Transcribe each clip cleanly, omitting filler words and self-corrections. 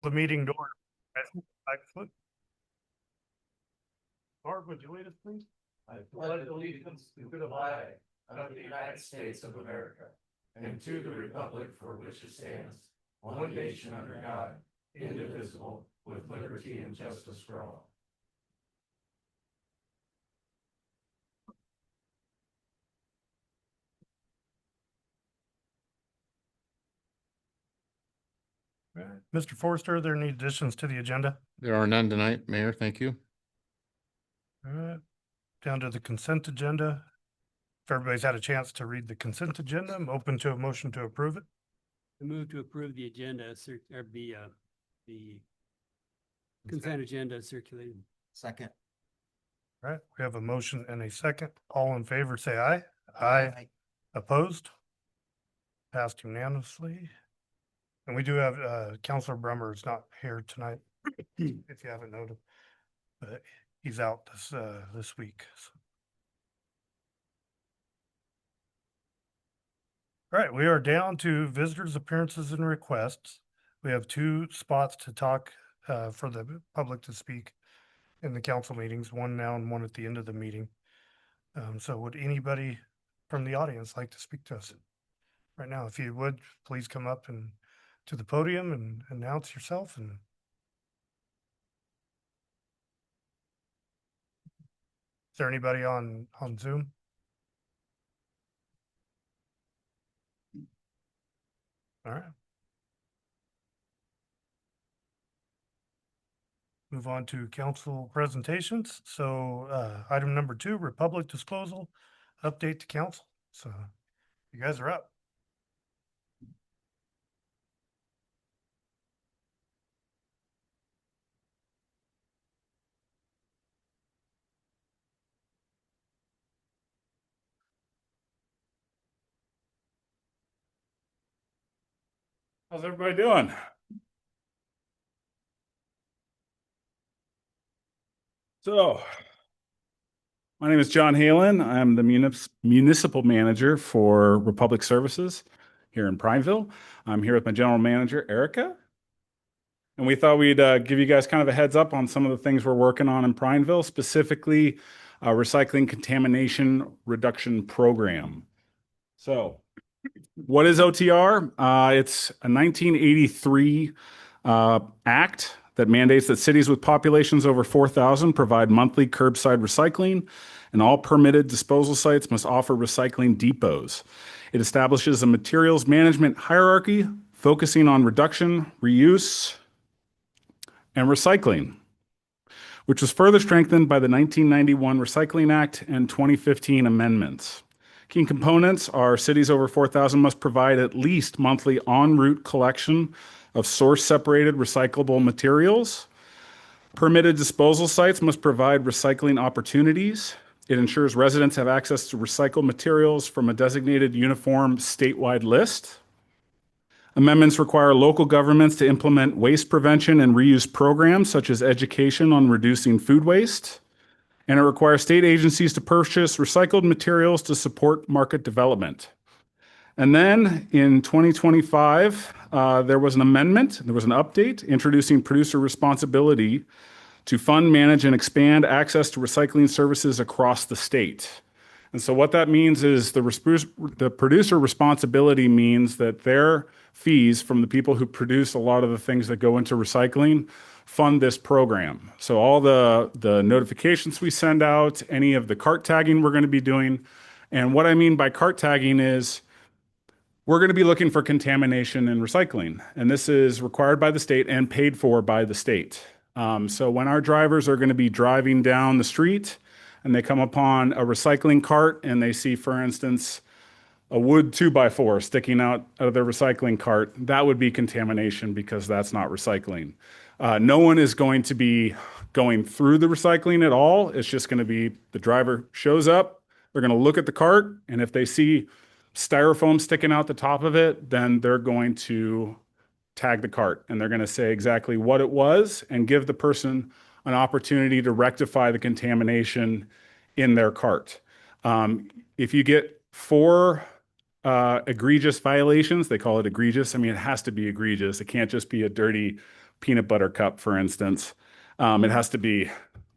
The meeting door. Barb, would you lead us, please? I pledge allegiance to the flag of the United States of America and to the republic for which it stands, one nation under God, indivisible, with liberty and justice for all. Mr. Forrester, are there any additions to the agenda? There are none tonight, Mayor. Thank you. All right, down to the consent agenda. If everybody's had a chance to read the consent agenda, I'm open to a motion to approve it. I move to approve the agenda, or the consent agenda circulated. Second. All right, we have a motion and a second. All in favor, say aye. Aye. Opposed? Passed unanimously. And we do have, Counselor Brummer is not here tonight, if you haven't noted. But he's out this week. So. All right, we are down to visitors' appearances and requests. We have 2 spots to talk for the public to speak in the council meetings, one now and one at the end of the meeting. So would anybody from the audience like to speak to us right now? If you would, please come up and to the podium and announce yourself. And is there anybody on Zoom? All right. Move on to council presentations. So item number 2, Republic disposal, update to council. So you guys are up. How's everybody doing? So, my name is John Halen. I'm the municipal manager for Republic Services here in Prineville. I'm here with my general manager, Erica. And we thought we'd give you guys kind of a heads up on some of the things we're working on in Prineville, specifically a recycling contamination reduction program. So, what is OTR? It's a 1983 act that mandates that cities with populations over 4,000 provide monthly curbside recycling, and all permitted disposal sites must offer recycling depots. It establishes a materials management hierarchy focusing on reduction, reuse, and recycling, which was further strengthened by the 1991 Recycling Act and 2015 amendments. Key components are cities over 4,000 must provide at least monthly en route collection of source-separated recyclable materials. Permitted disposal sites must provide recycling opportunities. It ensures residents have access to recycled materials from a designated uniform statewide list. Amendments require local governments to implement waste prevention and reuse programs such as education on reducing food waste. And it requires state agencies to purchase recycled materials to support market development. And then in 2025, there was an amendment, there was an update introducing producer responsibility to fund, manage, and expand access to recycling services across the state. And so what that means is the producer responsibility means that their fees from the people who produce a lot of the things that go into recycling fund this program. So all the notifications we send out, any of the cart tagging we're going to be doing. And what I mean by cart tagging is we're going to be looking for contamination in recycling. And this is required by the state and paid for by the state. So when our drivers are going to be driving down the street and they come upon a recycling cart and they see, for instance, a wood 2x4 sticking out of their recycling cart, that would be contamination because that's not recycling. No one is going to be going through the recycling at all. It's just going to be the driver shows up, they're going to look at the cart, and if they see styrofoam sticking out the top of it, then they're going to tag the cart and they're going to say exactly what it was and give the person an opportunity to rectify the contamination in their cart. If you get 4 egregious violations, they call it egregious. I mean, it has to be egregious. It can't just be a dirty peanut butter cup, for instance. It has to be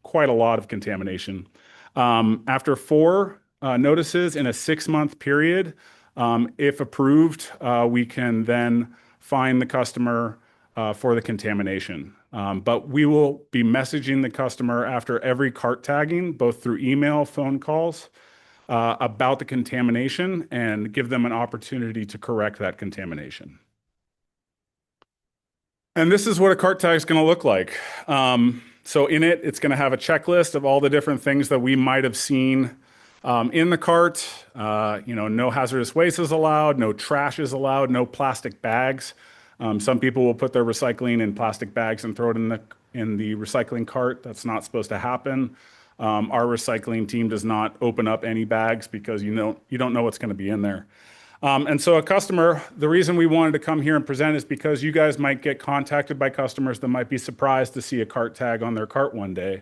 quite a lot of contamination. After 4 notices in a 6-month period, if approved, we can then fine the customer for the contamination. But we will be messaging the customer after every cart tagging, both through email, phone calls, about the contamination and give them an opportunity to correct that contamination. And this is what a cart tag is going to look like. So in it, it's going to have a checklist of all the different things that we might have seen in the cart. No hazardous waste is allowed, no trash is allowed, no plastic bags. Some people will put their recycling in plastic bags and throw it in the recycling cart. That's not supposed to happen. Our recycling team does not open up any bags because you don't know what's going to be in there. And so a customer, the reason we wanted to come here and present is because you guys might get contacted by customers that might be surprised to see a cart tag on their cart one day.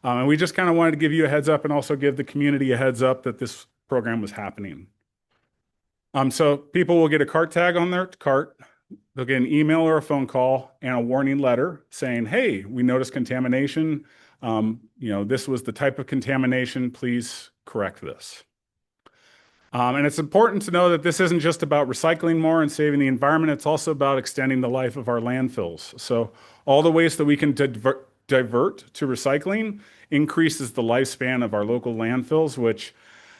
And we just kind of wanted to give you a heads up and also give the community a heads up that this program was happening. So people will get a cart tag on their cart. They'll get an email or a phone call and a warning letter saying, hey, we noticed contamination. This was the type of contamination. Please correct this. And it's important to know that this isn't just about recycling more and saving the environment. It's also about extending the life of our landfills. So all the waste that we can divert to recycling increases the lifespan of our local landfills, which,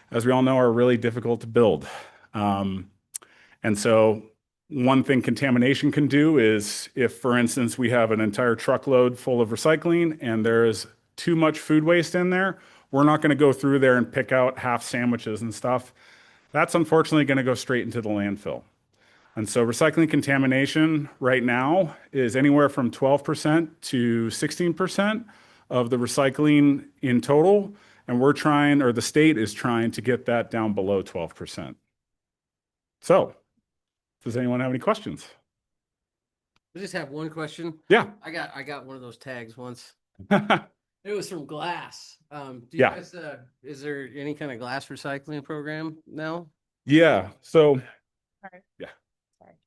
as we all know, are really difficult to build. And so one thing contamination can do is if, for instance, we have an entire truckload full of recycling and there is too much food waste in there, we're not going to go through there and pick out half sandwiches and stuff. That's unfortunately going to go straight into the landfill. And so recycling contamination right now is anywhere from 12% to 16% of the recycling in total. And the state is trying to get that down below 12%. So, does anyone have any questions? I just have one question. Yeah. I got one of those tags once. It was from glass. Do you Yeah. guys, is there any kind of glass recycling program now? Yeah. So, Sorry. yeah. Sorry.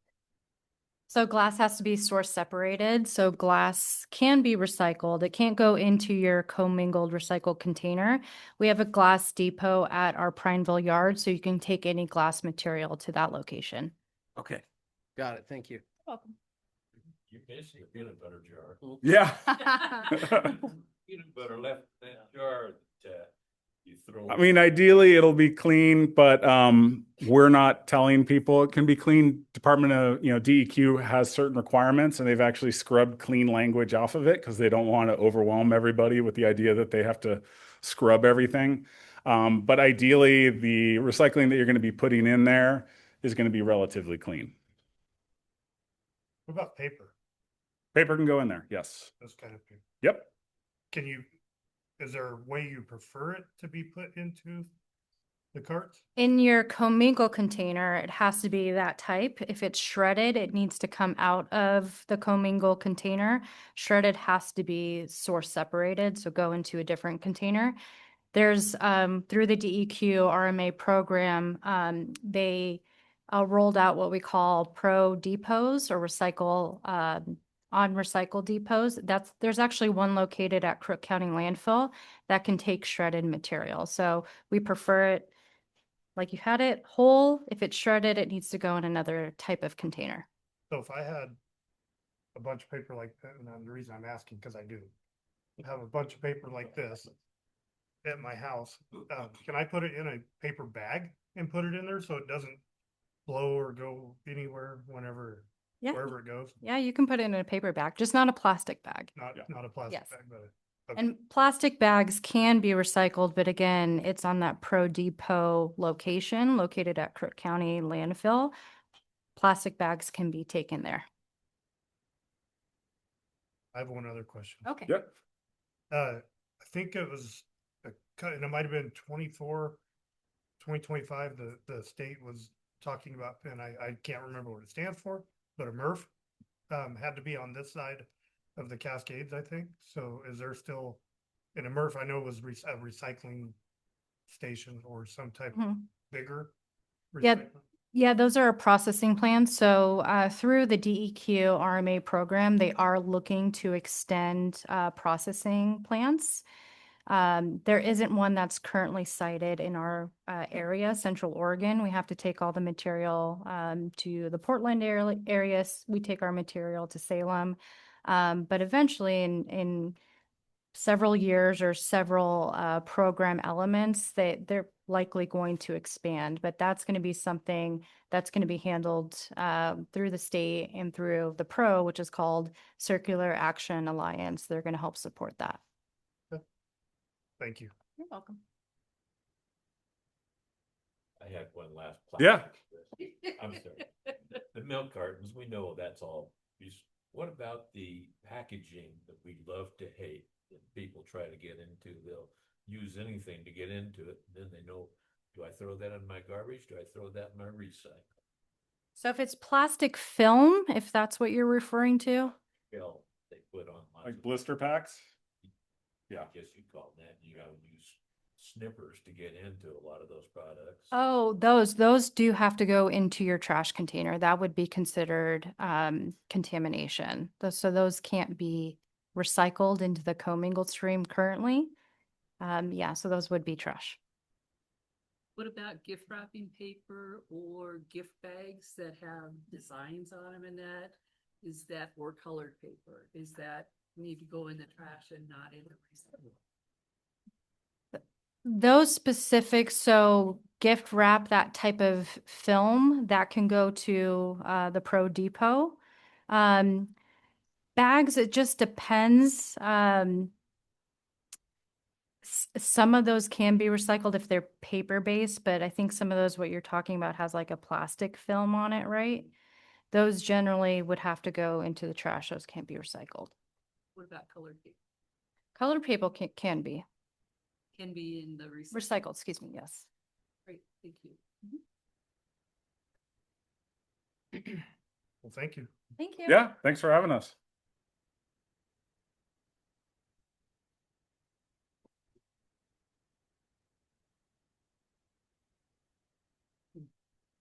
So glass has to be source separated. So glass can be recycled. It can't go into your commingled recycled container. We have a glass depot at our Prineville yard, so you can take any glass material to that location. Okay. Got it. Thank you. Welcome. You're missing a peanut butter jar. Yeah. Peanut butter left in that jar that you throw. I mean, ideally it'll be clean, but we're not telling people it can be clean. Department of, DEQ has certain requirements and they've actually scrubbed clean language off of it because they don't want to overwhelm everybody with the idea that they have to scrub everything. But ideally the recycling that you're going to be putting in there is going to be relatively clean. What about paper? Paper can go in there. Yes. Those kind of paper. Yep. Is there a way you prefer it to be put into the carts? In your commingled container, it has to be that type. If it's shredded, it needs to come out of the commingled container. Shredded has to be source separated, so go into a different container. There's through the DEQ RMA program, they rolled out what we call pro depots or recycle on recycle depots. There's actually one located at Crook County Landfill that can take shredded material. So we prefer it like you had it whole. If it's shredded, it needs to go in another type of container. So if I had a bunch of paper like that, and the reason I'm asking, because I do have a bunch of paper like this at my house, can I put it in a paper bag and put it in there so it doesn't blow or go anywhere wherever, Yeah. wherever it goes? Yeah, you can put it in a paper bag, just not a plastic bag. Not a plastic Yes. bag, but okay. And plastic bags can be recycled, but again, it's on that Pro Depot location located at Crook County Landfill. Plastic bags can be taken there. I have one other question. Okay. Yep. I think it was and it might have been 2025, the state was talking about, and I can't remember what it stands for, but a MRF had to be on this side of the Cascades, I think. So is there still, in a MRF, I know it was a recycling station or some type of Mhm. bigger Yeah. recycling? Yeah, those are processing plans. So through the DEQ RMA program, they are looking to extend processing plants. There isn't one that's currently sited in our area, Central Oregon. We have to take all the material to the Portland areas. We take our material to Salem. But eventually in several years or several program elements, they're likely going to expand, but that's going to be something that's going to be handled through the state and through the PRO, which is called Circular Action Alliance. They're going to help support that. Thank you. You're welcome. I had one last. Yeah. I'm sorry. The milk cartons, we know that's all. What about the packaging that we love to hate, that people try to get into? They'll use anything to get into it. And then they know, do I throw that in my garbage? Do I throw that in my recycle? So if it's plastic film, if that's what you're referring to, Bill, they put on. lots Like of- blister packs? Yeah. I guess you'd call that, you gotta use snippers to get into a lot of those products. oh, those do have to go into your trash container. That would be considered contamination. So those can't be recycled into the commingled stream currently. Yeah, so those would be trash. What about gift wrapping paper or gift bags that have designs on them and that? Is that, or colored paper? Is that need to go in the trash and not in the recycle? Those specific, so gift wrap, that type of film, that can go to the Pro Depot. Bags, it just depends. Some of those can be recycled if they're paper based, but I think some of those, what you're talking about, has like a plastic film on it, right? Those generally would have to go into the trash. Those can't be recycled. What about colored paper? Colored paper can be Can be in the recycle. recycled, excuse me, yes. Great, thank you. Well, thank you. Thank you. Yeah, thanks for having us.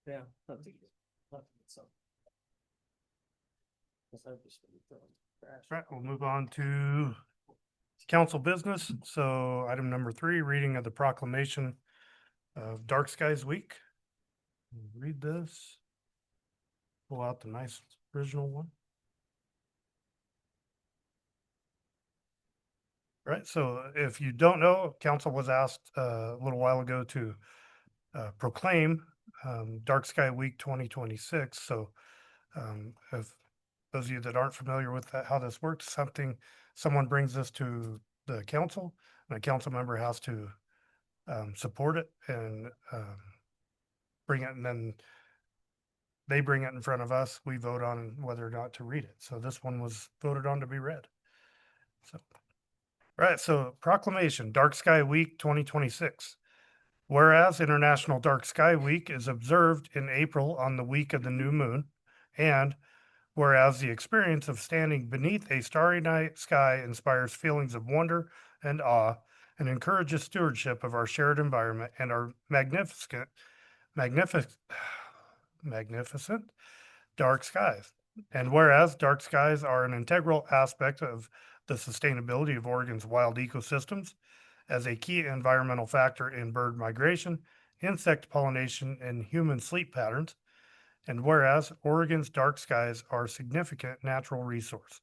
Yeah. Love to get some. Because I just really throw it in the trash. All right, we'll move on to council business. So item number 3, reading of the proclamation of Dark Skies Week. Read this. Pull out the nice original one. Right, so if you don't know, council was asked a little while ago to proclaim Dark Sky Week 2026. So if those of you that aren't familiar with that, how this works, someone brings this to the council, and a council member has to support it and bring it, and then they bring it in front of us. We vote on whether or not to read it. So this one was voted on to be read. So, right. So proclamation, Dark Sky Week 2026. Whereas International Dark Sky Week is observed in April on the week of the new moon, and whereas the experience of standing beneath a starry night sky inspires feelings of wonder and awe and encourages stewardship of our shared environment and our magnificent dark skies. And whereas dark skies are an integral aspect of the sustainability of Oregon's wild ecosystems, as a key environmental factor in bird migration, insect pollination, and human sleep patterns. And whereas Oregon's dark skies are a significant natural resource,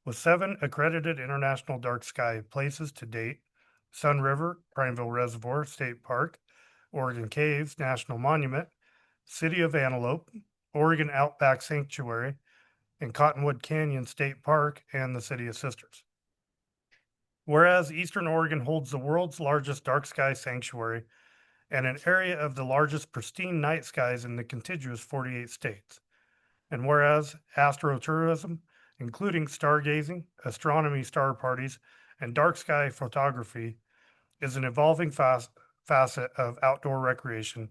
with 7 accredited international dark sky places to date: Sun River, Prineville Reservoir State Park, Oregon Caves National Monument, City of Antelope, Oregon Outback Sanctuary, and Cottonwood Canyon State Park, and the City of Sisters. Whereas Eastern Oregon holds the world's largest dark sky sanctuary and an area of the largest pristine night skies in the contiguous 48 states. And whereas astrotourism, including stargazing, astronomy star parties, and dark sky photography, is an evolving facet of outdoor recreation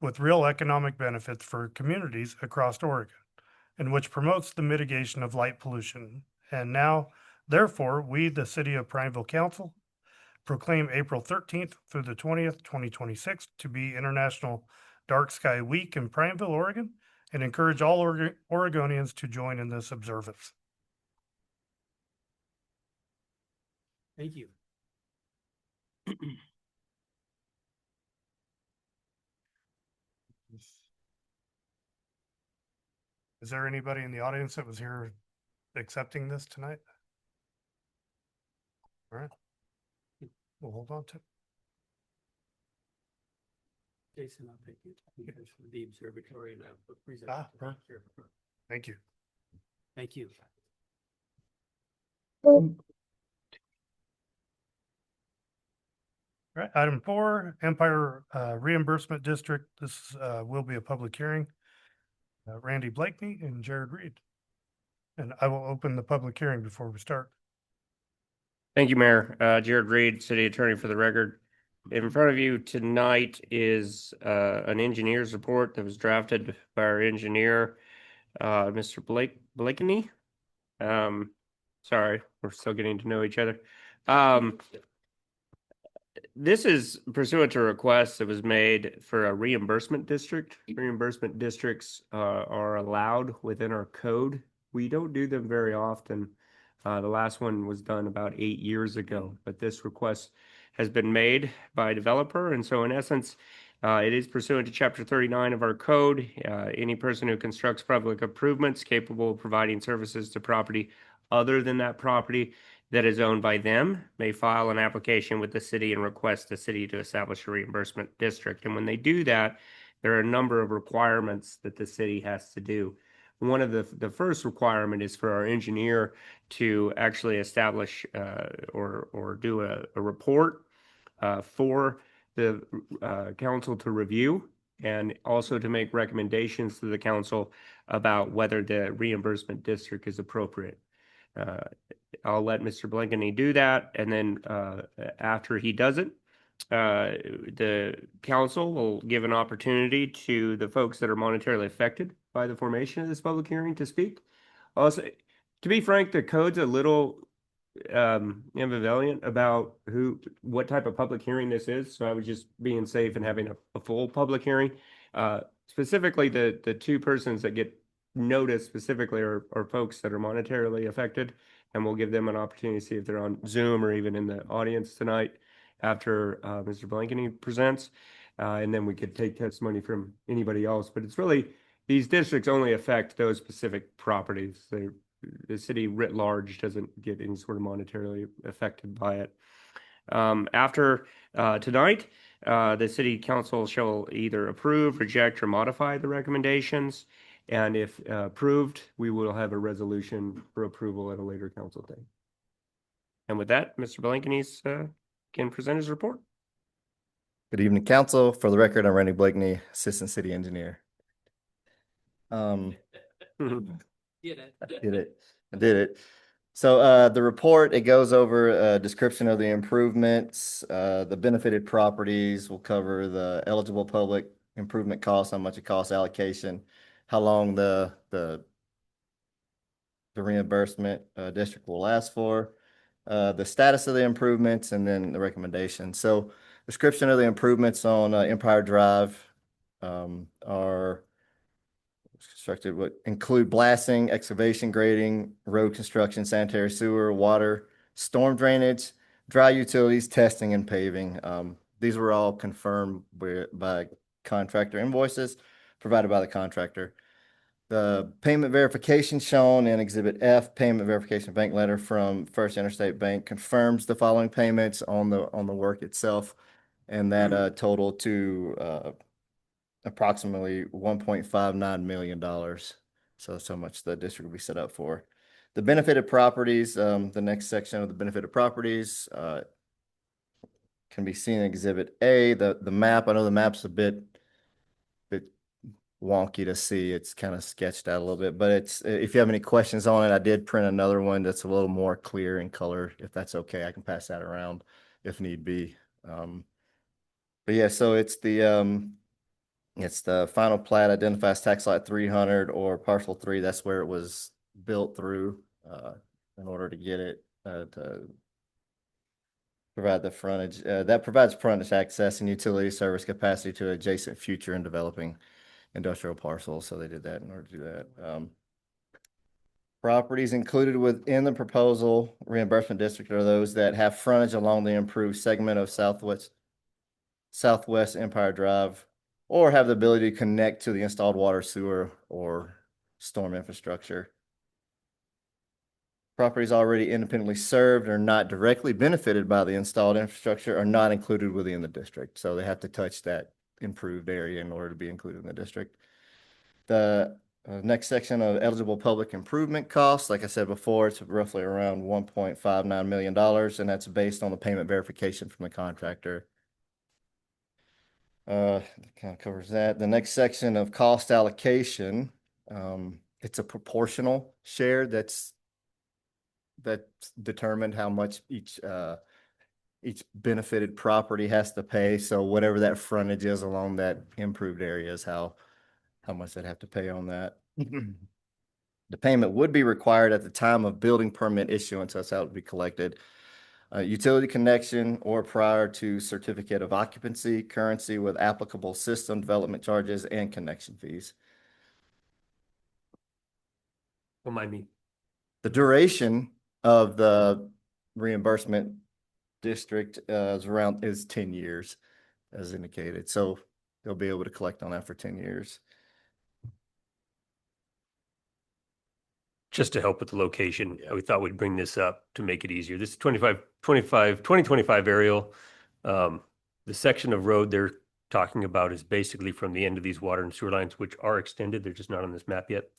with real economic benefits for communities across Oregon, and which promotes the mitigation of light pollution. And now, therefore, we, the City of Prineville Council, proclaim April 13th through the 20th, 2026 to be International Dark Sky Week in Prineville, Oregon, and encourage all Oregonians to join in this observance. Thank you. Is there anybody in the audience that was here accepting this tonight? All right. We'll hold on to it. Jason, I'll take it. Because the observatory and I'll present. Ah, it to the right. chair. Thank you. Thank you. All right, item 4, Empire Reimbursement District. This will be a public hearing. Randy Blakeney and Jared Reed. And I will open the public hearing before we start. Thank you, Mayor. Jared Reed, City Attorney for the record. In front of you tonight is an engineer's report that was drafted by our engineer, Mr. Blakeney. Sorry, we're still getting to know each other. This is pursuant to a request that was made for a reimbursement district. Reimbursement districts are allowed within our code. We don't do them very often. The last one was done about 8 years ago, but this request has been made by a developer. And so in essence, it is pursuant to Chapter 39 of our code. Any person who constructs public improvements capable of providing services to property other than that property that is owned by them may file an application with the city and request the city to establish a reimbursement district. And when they do that, there are a number of requirements that the city has to do. One of the first requirement is for our engineer to actually establish or do a report for the council to review, and also to make recommendations to the council about whether the reimbursement district is appropriate. I'll let Mr. Blakeney do that, and then after he does it, the council will give an opportunity to the folks that are monetarily affected by the formation of this public hearing to speak. Also, to be frank, the code's a little ambivalent about what type of public hearing this is, so I was just being safe and having a full public hearing. Specifically, the two persons that get noticed specifically are folks that are monetarily affected, and we'll give them an opportunity to see if they're on Zoom or even in the audience tonight after Mr. Blakeney presents, and then we could take testimony from anybody else. But it's really, these districts only affect those specific properties. The city writ large doesn't get any sort of monetarily affected by it. After tonight, the city council shall either approve, reject, or modify the recommendations. And if approved, we will have a resolution for approval at a later council day. And with that, Mr. Blakeney can present his report. Good evening, council. For the record, I'm Randy Blakeney, Assistant City Engineer. Get it. I did it. So the report, it goes over a description of the improvements, the benefited properties. Will cover the eligible public improvement costs, how much it costs, allocation, how long the reimbursement district will last for, the status of the improvements, and then the recommendation. So description of the improvements on Empire Drive are constructed would include blasting, excavation, grading, road construction, sanitary sewer, water, storm drainage, dry utilities, testing, and paving. These were all confirmed by contractor invoices provided by the contractor. The payment verification shown in Exhibit F, payment verification bank letter from First Interstate Bank, confirms the following payments on the work itself, and that total to approximately $1.59 million. So much the district will be set up for. The benefited properties, the next section of the benefited properties can be seen in Exhibit A. The map, I know the map's a bit wonky to see. It's kind of sketched out a little bit, but it's, if you have any questions on it, I did print another one that's a little more clear in color. If that's okay, I can pass that around if need be. But yeah, so it's the final plat, identifies tax lot 300 or parcel 3. That's where it was built through in order to get it for provide the frontage, that provides frontage access and utility service capacity to adjacent future and developing industrial parcels. So they did that in order to do that. Properties included within the proposal reimbursement district are those that have frontage along the improved segment of Southwest Empire Drive, or have the ability to connect to the installed water, sewer, or storm infrastructure. Properties already independently served or not directly benefited by the installed infrastructure are not included within the district. So they have to touch that improved area in order to be included in the district. The next section of eligible public improvement costs, like I said before, it's roughly around $1.59 million, and that's based on the payment verification from the contractor. Kind of covers that. The next section of cost allocation, it's a proportional share that's determined how much each benefited property has to pay. So whatever that frontage is along that improved area is how much they'd have to pay on that. The payment would be required at the time of building permit issuance. That's how it would be collected. Utility connection or prior to certificate of occupancy, currency with applicable system development charges and connection fees. Remind me. The duration of the reimbursement district is 10 years as indicated. So they'll be able to collect on that for 10 years. Just to help with the location, we thought we'd bring this up to make it easier. This is 2025 aerial. The section of road they're talking about is basically from the end of these water and sewer lines, which are extended. They're just not on this map yet.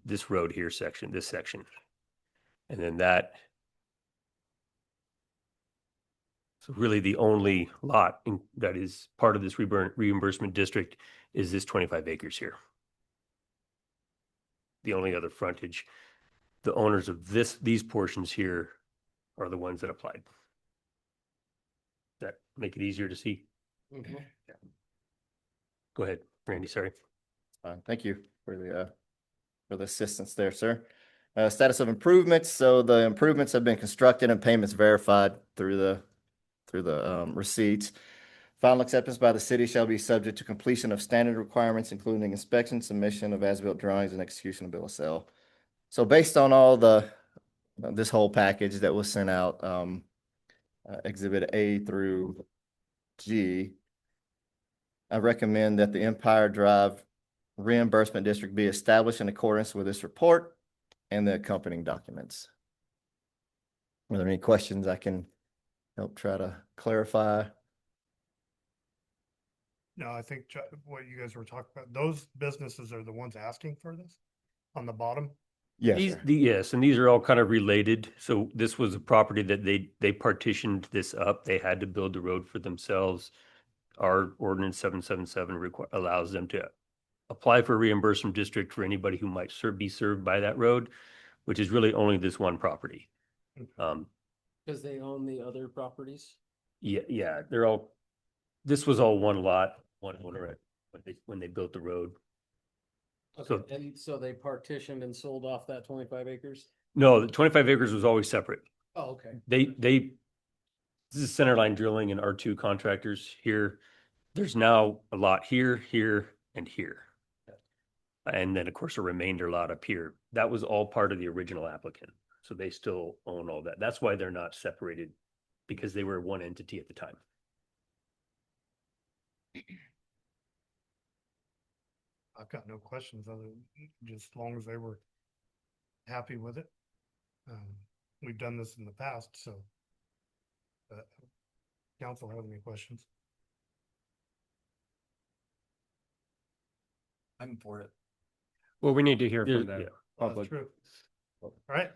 This road here section, this section. And then that. So really the only lot that is part of this reimbursement district is this 25 acres here. The only other frontage, the owners of these portions here are the ones that applied. That make it easier to see? Mm-hmm. Yeah. Go ahead, Randy, sorry. Thank you for the assistance there, sir. Status of improvements. So the improvements have been constructed and payments verified through the receipts. Final acceptance by the city shall be subject to completion of standard requirements, including inspection, submission of as-built drawings, and execution of bill of sale. So based on all this whole package that was sent out, Exhibit A through G, I recommend that the Empire Drive Reimbursement District be established in accordance with this report and the accompanying documents. Are there any questions I can help try to clarify? No, I think what you guys were talking about, those businesses are the ones asking for this on the bottom. Yes, sir. Yes, and these are all kind of related. So this was a property that they partitioned this up. They had to build the road for themselves. Our ordinance 777 allows them to apply for a reimbursement district for anybody who might be served by that road, which is really only this one property. Because they own the other properties? Yeah, this was all one lot, one owner when they built the road. Okay, and so they partitioned and sold off that 25 acres? No, the 25 acres was always separate. Oh, okay. This is centerline drilling and R2 contractors here. There's now a lot here, and here. And then of course a remainder lot up here. That was all part of the original applicant. So they still own all that. That's why they're not separated, because they were one entity at the time. I've got no questions other than just as long as they were happy with it. We've done this in the past, so. Council have any questions? I'm for it. Well, we need to hear Yeah, from the Well, public. that's true. All right.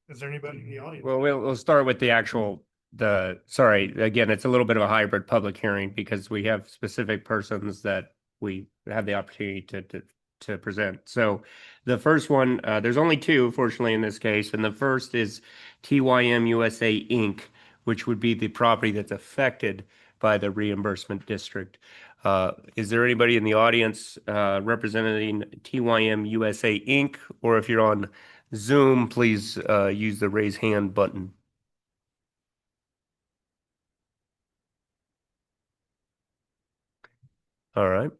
Is there anybody in the audience? Well, we'll start with the actual, sorry, again, it's a little bit of a hybrid public hearing because we have specific persons that we have the opportunity to present. So the first one, there's only two, fortunately, in this case. And the first is TYM USA Inc., which would be the property that's affected by the reimbursement district. Is there anybody in the audience representing TYM USA Inc.? Or if you're on Zoom, please use the raise hand button. All right.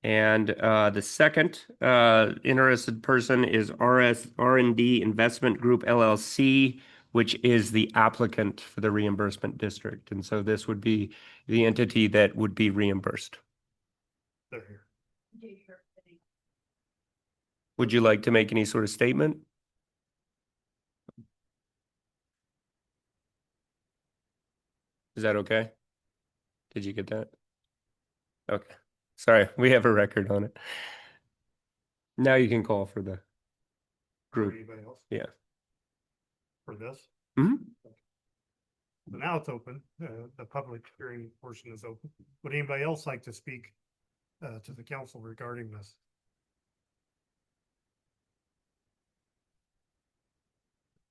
And the second interested person is R&D Investment Group LLC, which is the applicant for the reimbursement district. And so this would be the entity that would be reimbursed. They're here. Would you like to make any sort of statement? Is that okay? Did you get that? Okay. Sorry, we have a record on it. Now you can call for the Or group. anybody else Yeah. for this? Mhm. So now it's open. The public hearing portion is open. Would anybody else like to speak to the council regarding this?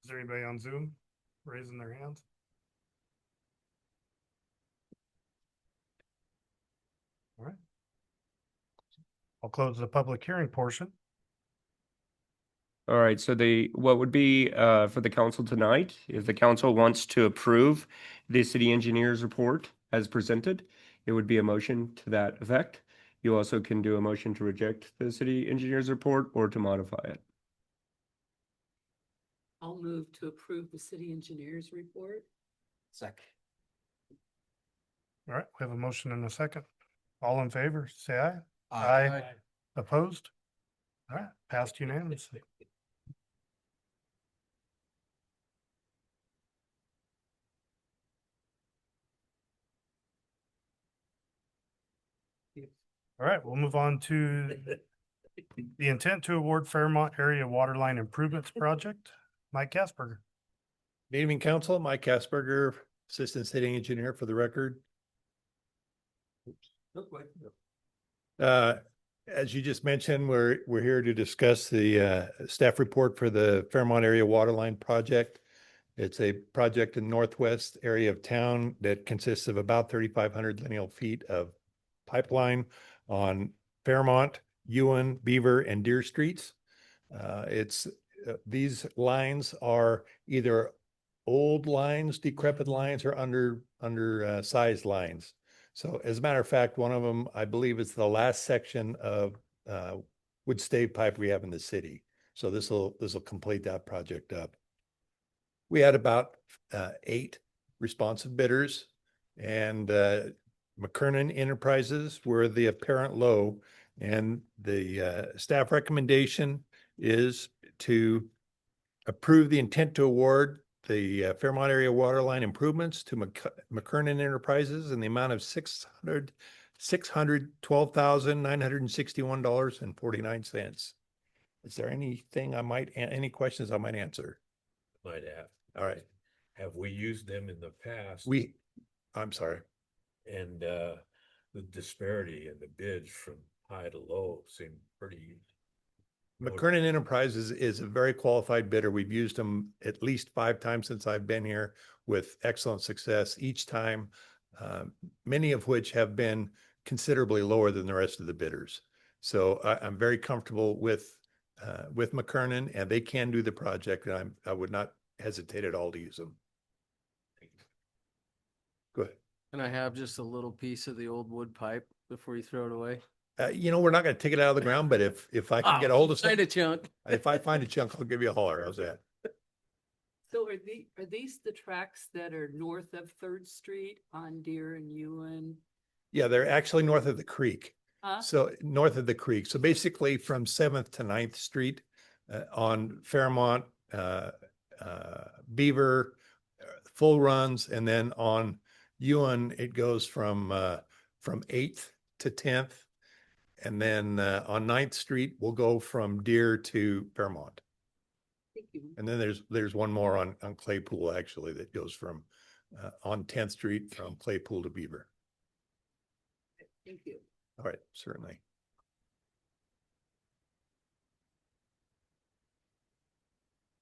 Is there anybody on Zoom raising their hands? All right. I'll close the public hearing portion. All right, so what would be for the council tonight, if the council wants to approve the city engineer's report as presented, it would be a motion to that effect. You also can do a motion to reject the city engineer's report or to modify it. I'll move to approve the city engineer's report. Second. All right, we have a motion and a second. All in favor, say aye. Aye. Opposed? All right, passed unanimously. All right, we'll move on to the intent to award Fairmont Area Waterline Improvements Project. Mike Casperger. Good evening, council. Mike Casperger, Assistant City Engineer for the record. As you just mentioned, we're here to discuss the staff report for the Fairmont Area Waterline Project. It's a project in the northwest area of town that consists of about 3,500 lineal feet of pipeline on Fairmont, Ewan, Beaver, and Deer Streets. These lines are either old lines, decrepit lines, or undersized lines. So as a matter of fact, one of them, I believe, is the last section of wood stave pipe we have in the city. So this will complete that project up. We had about 8 responsive bidders, and McKernan Enterprises were the apparent low, and the staff recommendation is to approve the intent to award the Fairmont Area Waterline improvements to McKernan Enterprises in the amount of $612,961.49. Is there anything any questions I might answer? Might have. All right. Have we used them in the past? I'm sorry. And the disparity in the bids from high to low seem pretty. McKernan Enterprises is a very qualified bidder. We've used them at least 5 times since I've been here with excellent success each time, many of which have been considerably lower than the rest of the bidders. So I'm very comfortable with McKernan, and they can do the project, and I would not hesitate at all to use them. Go ahead. Can I have just a little piece of the old wood pipe before you throw it away? We're not going to take it out of the ground, but if I can get a hold of Find something, a chunk. if I find a chunk, I'll give you a holler. How's that? So are these the tracks that are north of Third Street on Deer and Ewan? Yeah, they're actually north of the creek. Huh? So north of the creek. So basically from 7th to 9th Street on Fairmont, Beaver, full runs, and then on Ewan, it goes from 8th to 10th. And then on 9th Street, we'll go from Deer to Fairmont. Thank you. And then there's one more on Claypool, actually, that goes from on 10th Street from Claypool to Beaver. Thank you. All right, certainly.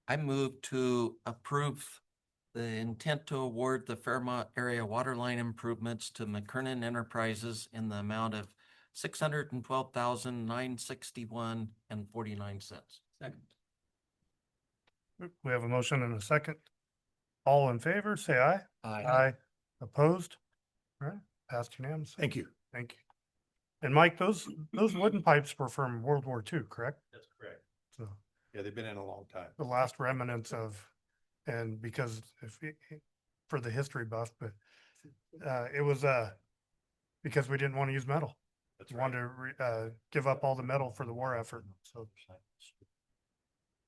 I move to approve the intent to award the Fairmont Area Waterline improvements to McKernan Enterprises in the amount of $612,961.49. Second. We have a motion and a second. All in favor, say aye. Aye. Opposed? All right, passed unanimously. Thank you. Thank you. And Mike, those wooden pipes were from World War II, correct? That's correct. So Yeah, they've been in a long time. the last remnants of, and because for the history buff, but it was because we didn't want to use metal. That's We wanted to give up all the metal for the war effort. So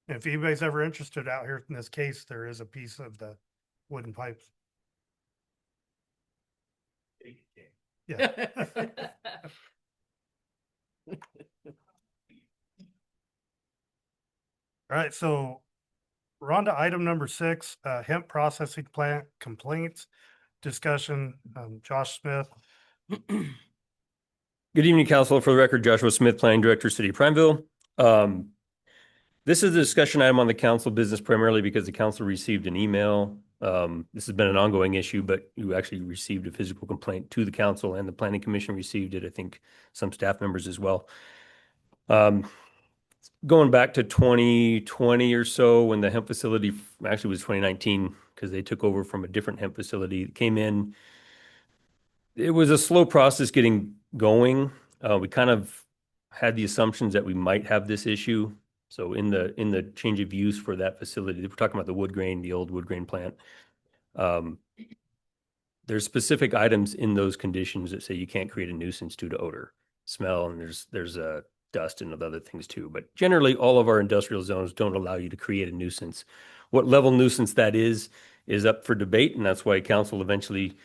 if anybody's ever interested out here in this case, there is a piece of the wooden pipes. Yeah. All right, so we're on to item number 6, hemp processing plant complaints discussion. Josh Smith. Good evening, council. For the record, Joshua Smith, Planning Director, City of Prineville. This is a discussion item on the council business primarily because the council received an email. This has been an ongoing issue, but you actually received a physical complaint to the council, and the planning commission received it. I think some staff members as well. Going back to 2020 or so, when the hemp facility actually was 2019, because they took over from a different hemp facility, it came in. It was a slow process getting going. We kind of had the assumptions that we might have this issue. So in the change of use for that facility, we're talking about the wood grain, the old wood grain plant. There's specific items in those conditions that say you can't create a nuisance due to odor, smell, and there's dust and other things too. But generally, all of our industrial zones don't allow you to create a nuisance. What level nuisance that is up for debate, and that's why council eventually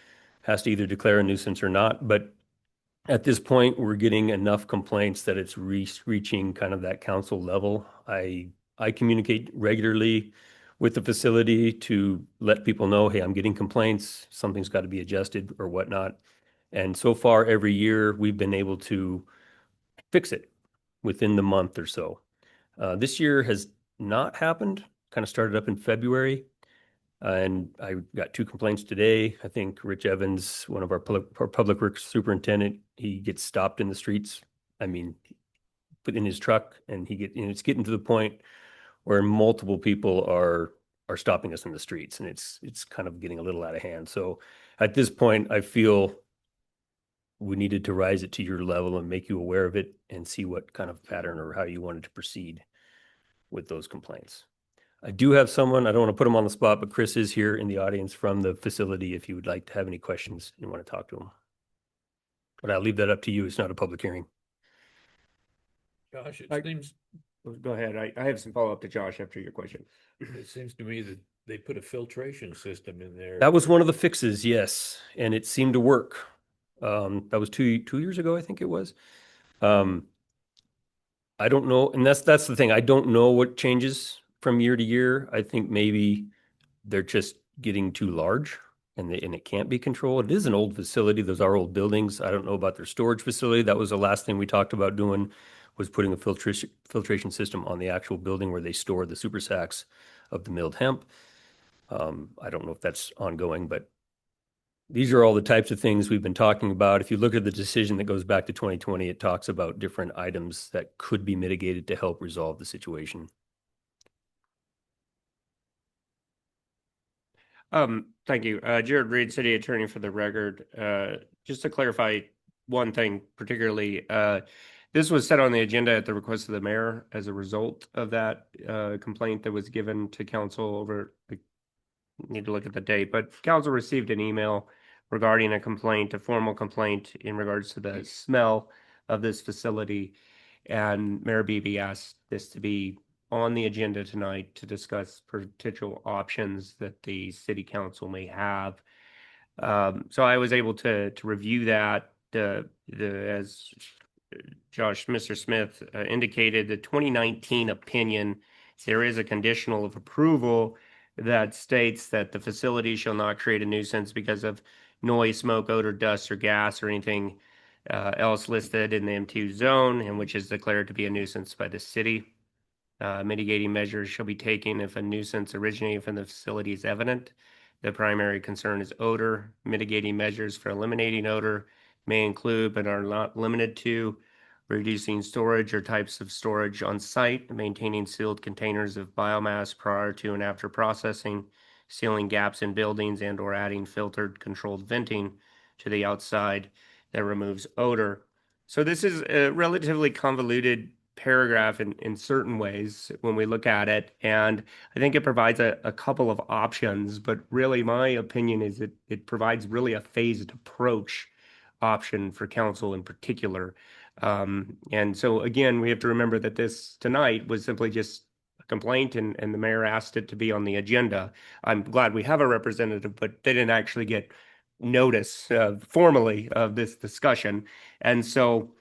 has to either declare a nuisance or not. But at this point, we're getting enough complaints that it's reaching kind of that council level. I communicate regularly with the facility to let people know, hey, I'm getting complaints, something's got to be adjusted or whatnot. And so far, every year, we've been able to fix it within the month or so. This year has not happened, kind of started up in February. And I got 2 complaints today. I think Rich Evans, one of our public works superintendent, he gets stopped in the streets. I mean, put in his truck, and it's getting to the point where multiple people are stopping us in the streets, and it's kind of getting a little out of hand. So at this point, I feel we needed to rise it to your level and make you aware of it and see what kind of pattern or how you wanted to proceed with those complaints. I do have someone, I don't want to put him on the spot, but Chris is here in the audience from the facility if you would like to have any questions and want to talk to him. But I'll leave that up to you. It's not a public hearing. Josh, I- it seems, Go ahead. I have some follow-up to Josh after your question. it seems to me that they put a filtration system in there. That was one of the fixes, yes, and it seemed to work. That was two years ago, I think it was. I don't know, and that's the thing. I don't know what changes from year to year. I think maybe they're just getting too large and it can't be controlled. It is an old facility. Those are old buildings. I don't know about their storage facility. That was the last thing we talked about doing, was putting a filtration system on the actual building where they store the super sacks of the milled hemp. I don't know if that's ongoing, but these are all the types of things we've been talking about. If you look at the decision that goes back to 2020, it talks about different items that could be mitigated to help resolve the situation. Thank you. Jared Reed, City Attorney for the record. Just to clarify one thing particularly, this was set on the agenda at the request of the mayor as a result of that complaint that was given to council over, I need to look at the date, but council received an email regarding a formal complaint in regards to the smell of this facility. And Mayor Beebe asked this to be on the agenda tonight to discuss potential options that the city council may have. So I was able to review that. As Mr. Smith indicated, the 2019 opinion, there is a conditional of approval that states that the facility shall not create a nuisance because of noise, smoke, odor, dust, or gas, or anything else listed in the M2 zone, and which is declared to be a nuisance by the city. Mitigating measures shall be taken if a nuisance originating from the facility is evident. The primary concern is odor. Mitigating measures for eliminating odor may include, but are not limited to, reducing storage or types of storage on site, maintaining sealed containers of biomass prior to and after processing, sealing gaps in buildings, and or adding filtered controlled venting to the outside that removes odor. So this is a relatively convoluted paragraph in certain ways when we look at it. And I think it provides a couple of options, but really my opinion is it provides really a phased approach option for council in particular. And so again, we have to remember that this tonight was simply just a complaint and the mayor asked it to be on the agenda. I'm glad we have a representative, but they didn't actually get notice formally of this discussion. And so,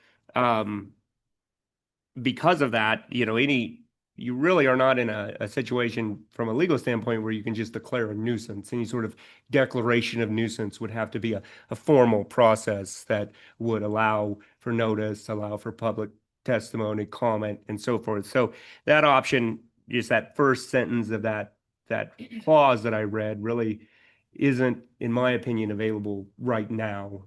because of that, you really are not in a situation from a legal standpoint where you can just declare a nuisance. Any sort of declaration of nuisance would have to be a formal process that would allow for notice, allow for public testimony, comment, and so forth. So that option, just that first sentence of that clause that I read, really isn't, in my opinion, available right now.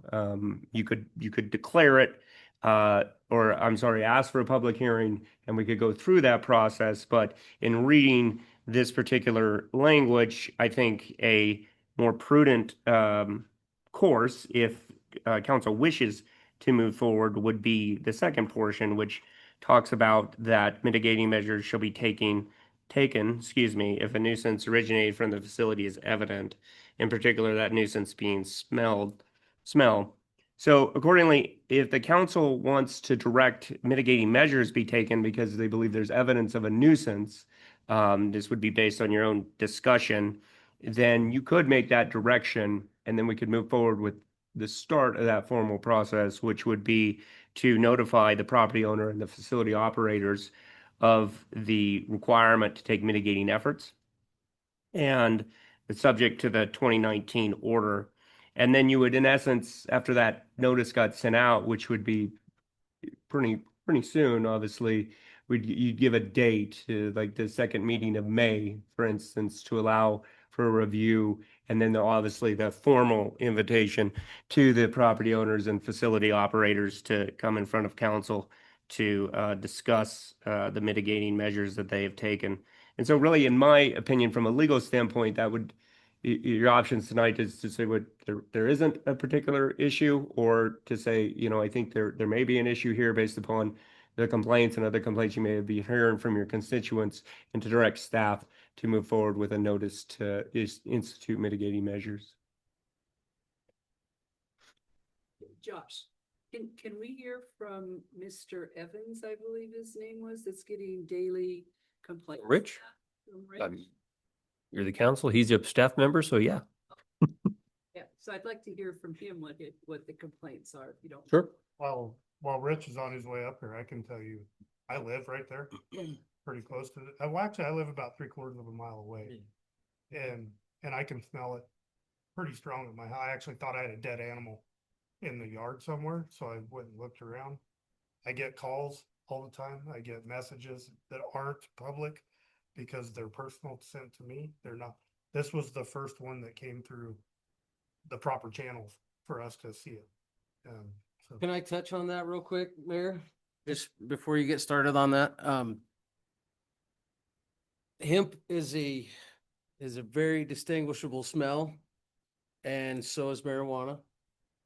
You could declare it, or I'm sorry, ask for a public hearing, and we could go through that process. But in reading this particular language, I think a more prudent course, if council wishes to move forward, would be the second portion, which talks about that mitigating measures shall be taken, if a nuisance originated from the facility is evident, in particular that nuisance being smell. So accordingly, if the council wants to direct mitigating measures be taken because they believe there's evidence of a nuisance, this would be based on your own discussion, then you could make that direction, and then we could move forward with the start of that formal process, which would be to notify the property owner and the facility operators of the requirement to take mitigating efforts, and it's subject to the 2019 order. And then you would, in essence, after that notice got sent out, which would be pretty soon, obviously, you'd give a date to like the second meeting of May, for instance, to allow for a review, and then obviously the formal invitation to the property owners and facility operators to come in front of council to discuss the mitigating measures that they have taken. And so really, in my opinion, from a legal standpoint, that would, your options tonight is to say what there isn't a particular issue, or to say, I think there may be an issue here based upon the complaints and other complaints you may be hearing from your constituents, and to direct staff to move forward with a notice to institute mitigating measures. Josh, can we hear from Mr. Evans, I believe his name was, that's getting daily complaints? Rich? From Rich? You're the council, he's a staff member, so yeah. Yeah, so I'd like to hear from him what the complaints are, if you don't. Sure. While Rich is on his way up here, I can tell you, I live right there, pretty close to it. Well, actually, I live about 3/4 of a mile away, and I can smell it pretty strong in my house. I actually thought I had a dead animal in the yard somewhere, so I went and looked around. I get calls all the time. I get messages that aren't public because they're personal, sent to me. They're not. This was the first one that came through the proper channels for us to see it. So Can I touch on that real quick, Mayor? Just before you get started on that, hemp is a very distinguishable smell, and so is marijuana,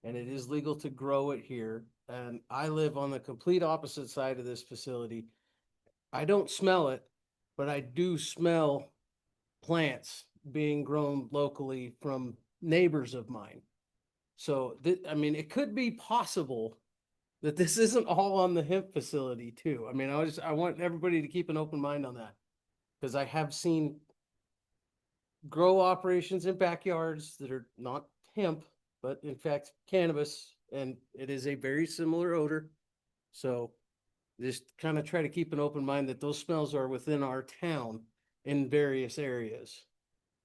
and it is legal to grow it here. And I live on the complete opposite side of this facility. I don't smell it, but I do smell plants being grown locally from neighbors of mine. So I mean, it could be possible that this isn't all on the hemp facility too. I mean, I want everybody to keep an open mind on that, because I have seen grow operations in backyards that are not hemp, but in fact cannabis, and it is a very similar odor. So just kind of try to keep an open mind that those smells are within our town in various areas.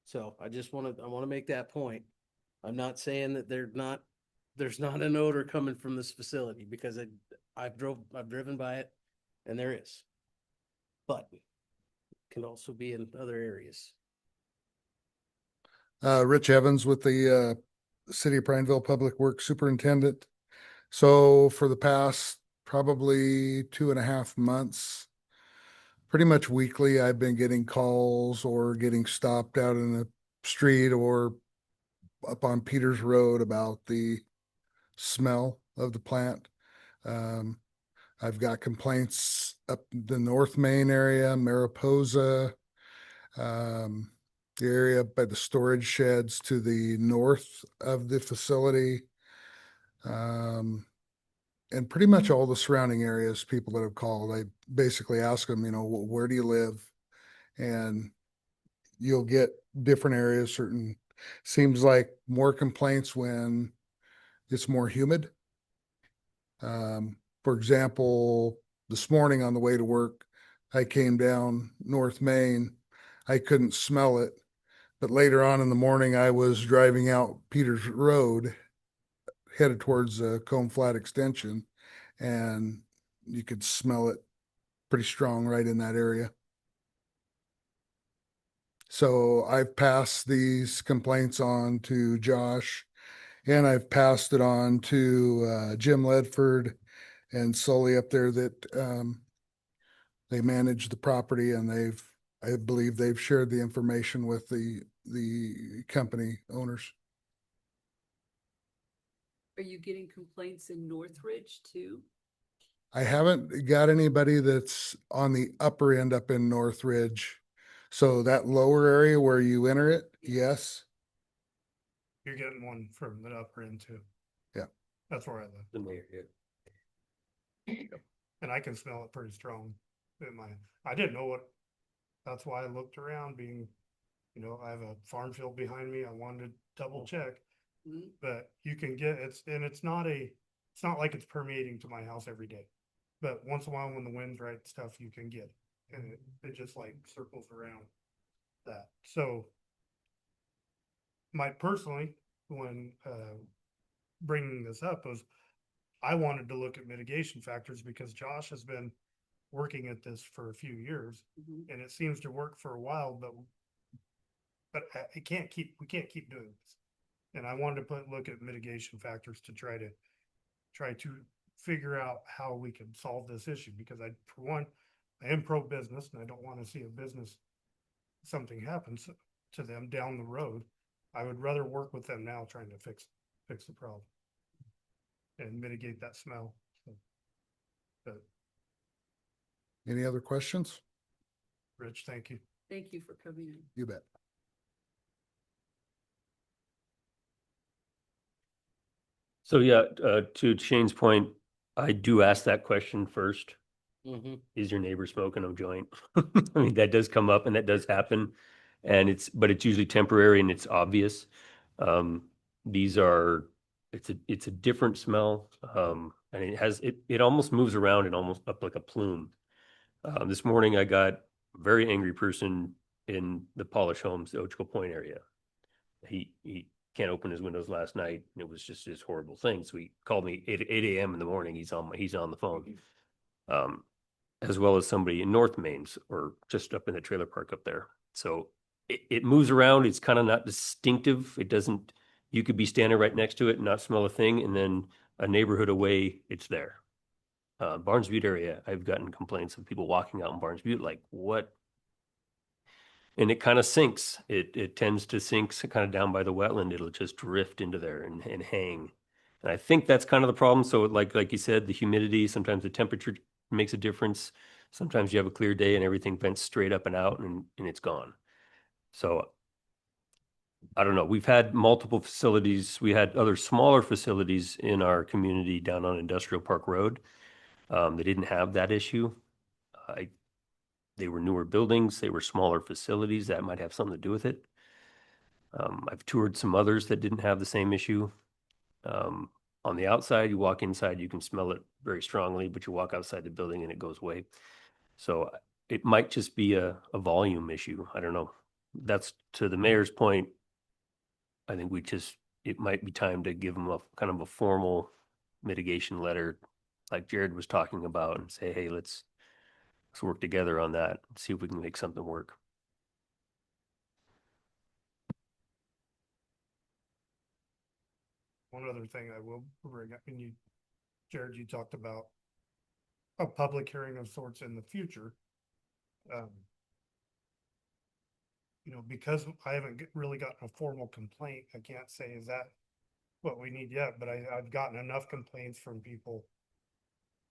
So I want to make that point. I'm not saying that there's not an odor coming from this facility, because I've driven by it and there is, but it can also be in other areas. Rich Evans with the City of Prineville Public Works Superintendent. So for the past probably 2.5 months, pretty much weekly, I've been getting calls or getting stopped out in the street or up on Peters Road about the smell of the plant. Um, I've got complaints up the North Main area, Mariposa, the area by the storage sheds to the north of the facility. And pretty much all the surrounding areas, people that have called, I basically ask them, where do you live? And you'll get different areas, seems like more complaints when it's more humid. For example, this morning on the way to work, I came down North Main. I couldn't smell it, but later on in the morning, I was driving out Peters Road, headed towards Comb Flat Extension, and you could smell it pretty strong right in that area. So I've passed these complaints on to Josh, and I've passed it on to Jim Ledford and Sully up there that they manage the property, and I believe they've shared the information with the company owners. Are you getting complaints in Northridge too? I haven't got anybody that's on the upper end up in Northridge. So that lower area where you enter it, yes. You're getting one from the upper end too. Yeah. That's where I live. The mayor, yeah. And I can smell it pretty strong in I didn't know what, that's why I looked around being, I have a farm field behind me. I wanted to double check, but you can get, it's not like it's permeating to my house every day. But once in a while when the wind's right stuff, you can get it. And it just like circles around that. So personally, when bringing this up was I wanted to look at mitigation factors because Josh has been working at this for a few years and it seems to work for a while, but we can't keep doing this. And I wanted to look at mitigation factors to try to figure out how we can solve this issue because for one, I am pro business and I don't want to see something happens to them down the road. I would rather work with them now trying to fix the problem and mitigate that smell. So, but Any other questions? Rich, thank you. Thank you for coming in. You bet. So yeah, to Shane's point, I do ask that question first. Is your neighbor smoking a joint? I mean, that does come up and that does happen. And but it's usually temporary and it's obvious. These are, it's a different smell. And it almost moves around and almost up like a plume. This morning I got a very angry person in the Polish Homes, the Ocho Point area. He can't open his windows last night. And it was just this horrible thing. So he called me 8 a.m. in the morning. He's on the phone. As well as somebody in North Mains or just up in the trailer park up there. So it moves around. It's kind of not distinctive. You could be standing right next to it and not smell a thing. And then a neighborhood away, it's there. Barnes Butte area, I've gotten complaints of people walking out in Barnes Butte, like what? And it kind of sinks. It tends to sink kind of down by the wetland. It'll just drift into there and hang. And I think that's kind of the problem. So like you said, the humidity, sometimes the temperature makes a difference. Sometimes you have a clear day and everything vents straight up and out and it's gone. So I don't know. We've had multiple facilities. We had other smaller facilities in our community down on Industrial Park Road. They didn't have that issue. They were newer buildings. They were smaller facilities. That might have something to do with it. I've toured some others that didn't have the same issue. On the outside, you walk inside, you can smell it very strongly, but you walk outside the building and it goes away. So it might just be a volume issue. I don't know. That's to the mayor's point. I think it might be time to give them a kind of a formal mitigation letter like Jared was talking about and say, hey, let's work together on that and see if we can make something work. One other thing I will bring up, and Jared, you talked about a public hearing of sorts in the future. Because I haven't really gotten a formal complaint, I can't say is that what we need yet, but I've gotten enough complaints from people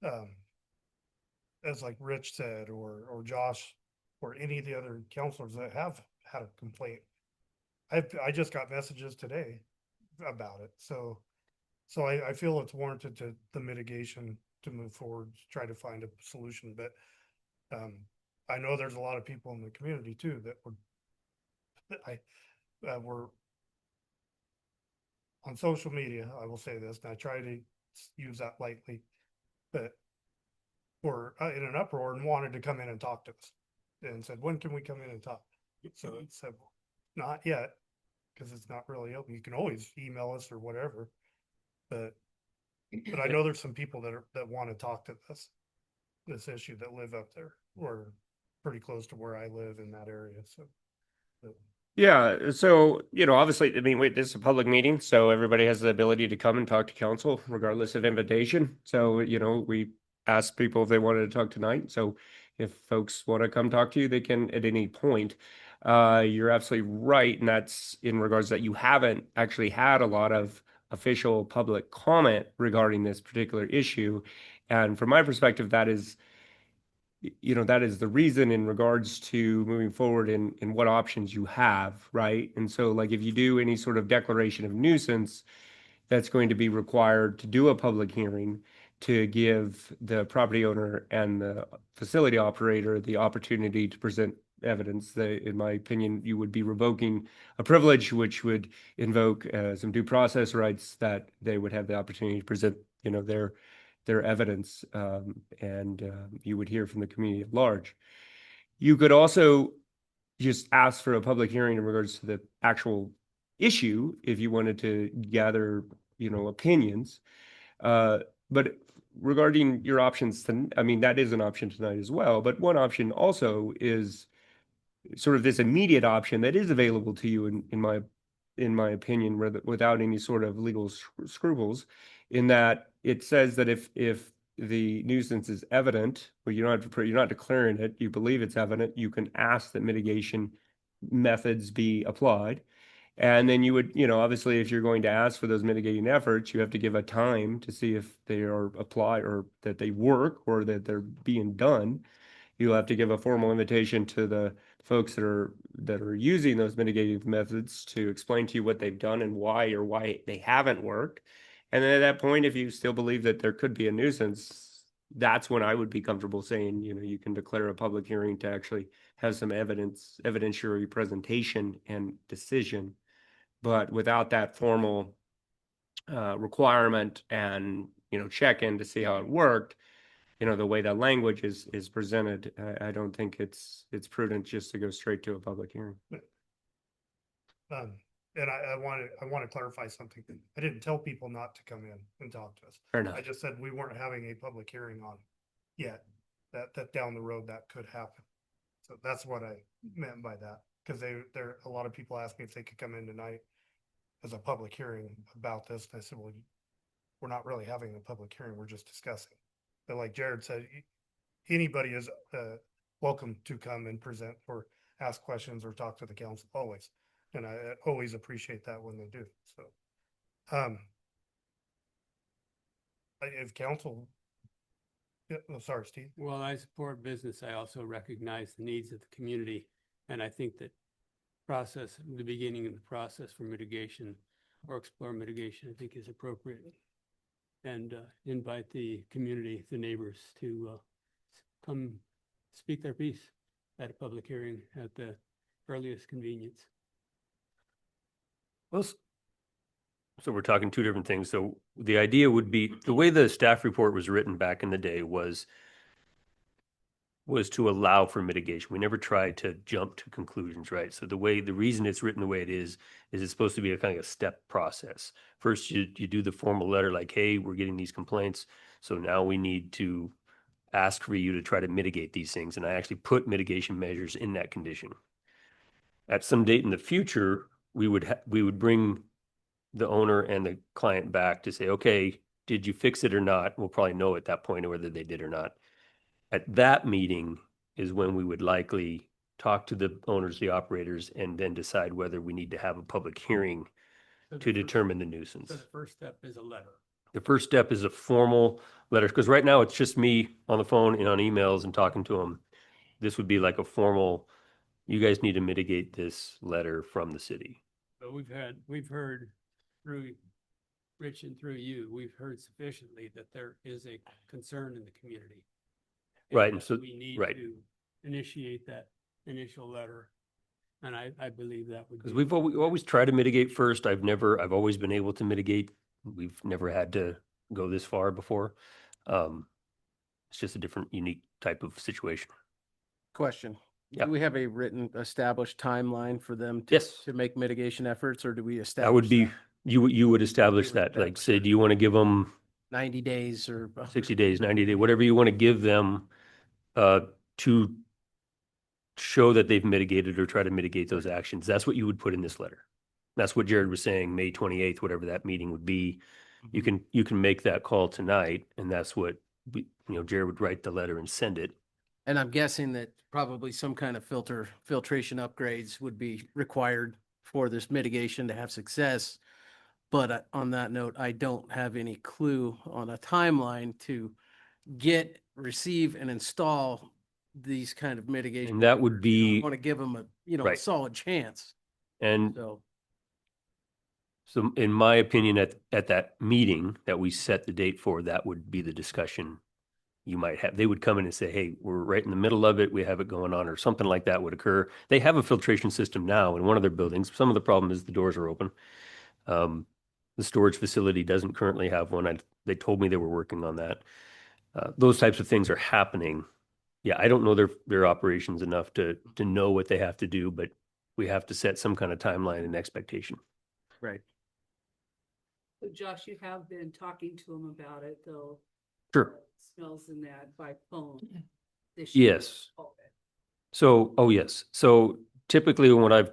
as like Rich said, or Josh, or any of the other counselors that have had a complaint. I just got messages today about it, so I feel it's warranted to the mitigation to move forward, to try to find a solution, but I know there's a lot of people in the community too that were on social media, I will say this, and I try to use that lightly, but were in an uproar and wanted to come in and talk to us and said, when can we come in and talk? So it said, not yet, because it's not really open. You can always email us or whatever, but I know there's some people that want to talk to this issue that live up there or pretty close to where I live in that area. So, but Yeah, so, obviously, I mean, wait, this is a public meeting, so everybody has the ability to come and talk to council regardless of invitation. So, we asked people if they wanted to talk tonight. So if folks want to come talk to you, they can at any point. You're absolutely right, and that's in regards that you haven't actually had a lot of official public comment regarding this particular issue. And from my perspective, that is the reason in regards to moving forward in what options you have, right? And so like if you do any sort of declaration of nuisance, that's going to be required to do a public hearing to give the property owner and the facility operator the opportunity to present evidence. In my opinion, you would be revoking a privilege, which would invoke some due process rights that they would have the opportunity to present, their evidence, and you would hear from the community at large. You could also just ask for a public hearing in regards to the actual issue if you wanted to gather, opinions. But regarding your options, I mean, that is an option tonight as well. But one option also is sort of this immediate option that is available to you in my opinion, without any sort of legal scruples, in that it says that if the nuisance is evident, well, you're not declaring it, you believe it's evident, you can ask that mitigation methods be applied. And then you would, obviously, if you're going to ask for those mitigating efforts, you have to give a time to see if they are applied or that they work or that they're being done. You'll have to give a formal invitation to the folks that are using those mitigating methods to explain to you what they've done and why they haven't worked. And then at that point, if you still believe that there could be a nuisance, that's when I would be comfortable saying, you can declare a public hearing to actually have some evidentiary presentation and decision. But without that formal requirement and, check-in to see how it worked, the way that language is presented, I don't think it's prudent just to go straight to a public hearing. and I want to clarify something. I didn't tell people not to come in and talk to us. Fair enough. I just said we weren't having a public hearing on yet. That down the road that could happen. So that's what I meant by that. Because a lot of people asked me if they could come in tonight as a public hearing about this. And I said, well, we're not really having a public hearing. We're just discussing. But like Jared said, anybody is welcome to come and present or ask questions or talk to the council always. And I always appreciate that when they do. So, if council, sorry, Steve. Well, I support business. I also recognize the needs of the community. And I think that the beginning of the process for mitigation or explore mitigation, I think is appropriate. And invite the community, the neighbors to come speak their piece at a public hearing at the earliest convenience. Well, so we're talking two different things. So the idea would be, the way the staff report was written back in the day was to allow for mitigation. We never tried to jump to conclusions, right? So the reason it's written the way it is it's supposed to be a kind of a step process. First, you do the formal letter like, hey, we're getting these complaints, so now we need to ask for you to try to mitigate these things. And I actually put mitigation measures in that condition. At some date in the future, we would bring the owner and the client back to say, okay, did you fix it or not? We'll probably know at that point whether they did or not. At that meeting is when we would likely talk to the owners, the operators, and then decide whether we need to have a public hearing to determine the nuisance. So the first step is a letter. The first step is a formal letter, because right now it's just me on the phone and on emails and talking to them. This would be like a formal, you guys need to mitigate this letter from the city. But we've heard through Rich and through you, we've heard sufficiently that there is a concern in the community. Right, And and so- we need right. to initiate that initial letter. And I believe that would Because be. we've always tried to mitigate first. I've always been able to mitigate. We've never had to go this far before. It's just a different, unique type of situation. Question. Yeah. Do we have a written established timeline for them to, Yes. to make mitigation efforts, or do we establish? That would be, that you would establish We would that, like, establish say, that. do you want to give them 90 days or 60 days, 90 days, whatever you want to give them to show that they've mitigated or try to mitigate those actions? That's what you would put in this letter. That's what Jared was saying, May 28th, whatever that meeting would be. You can make that call tonight, and that's what Jared would write the letter and send it. And I'm guessing that probably some kind of filtration upgrades would be required for this mitigation to have success. But on that note, I don't have any clue on a timeline to receive and install these kind of mitigation. And that would be, I want to give them a, a Right. solid chance. and So, so in my opinion, at that meeting that we set the date for, that would be the discussion you might have. They would come in and say, hey, we're right in the middle of it. We have it going on, or something like that would occur. They have a filtration system now in one of their buildings. Some of the problem is the doors are open. The storage facility doesn't currently have one. They told me they were working on that. Those types of things are happening. Yeah, I don't know their operations enough to know what they have to do, but we have to set some kind of timeline and expectation. right. So Josh, you have been talking to them about it, though. Sure. Smells in that by phone. this Mm-hmm. year. Yes. So, oh yes. So typically when I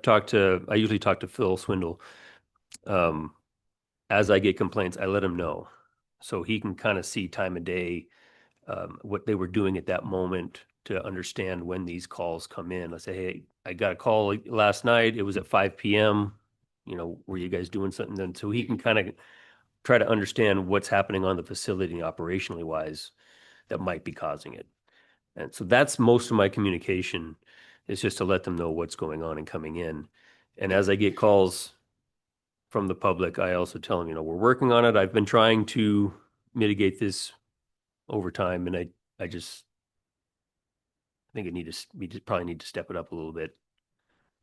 usually talk to Phil Swindle. As I get complaints, I let him know. So he can kind of see time of day, what they were doing at that moment to understand when these calls come in. I say, hey, I got a call last night. It was at 5 p.m. Were you guys doing something then? So he can kind of try to understand what's happening on the facility operationally wise that might be causing it. And so that's most of my communication, is just to let them know what's going on and coming in. And as I get calls from the public, I also tell them, we're working on it. I've been trying to mitigate this over time, and I think we just probably need to step it up a little bit,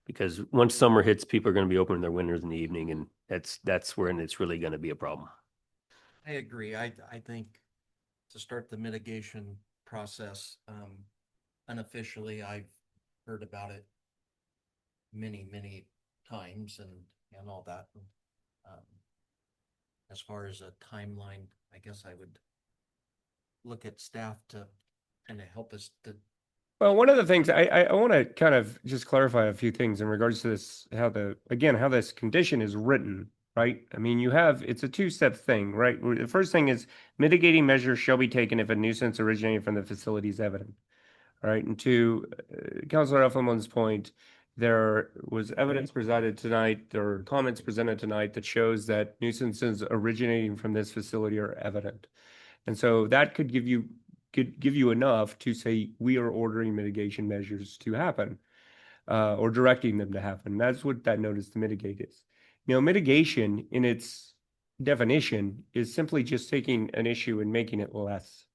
because once summer hits, people are going to be opening their windows in the evening, and that's when it's really going to be a problem. I agree. I think to start the mitigation process, unofficially, I've heard about it many, many times and all that. As far as a timeline, I guess I would look at staff to kind of help us to. Well, one of the things I want to kind of just clarify a few things in regards to this, how this condition is written, right? I mean, it's a two-step thing, right? The first thing is mitigating measures shall be taken if a nuisance originating from the facility is evident, right? And to Councilor Effelman's point, there was evidence presented tonight, or comments presented tonight, that shows that nuisances originating from this facility are evident. And so that could give you enough to say we are ordering mitigation measures to happen, or directing them to happen. That's what that notice to mitigate is. Mitigation in its definition is simply just taking an issue and making it less.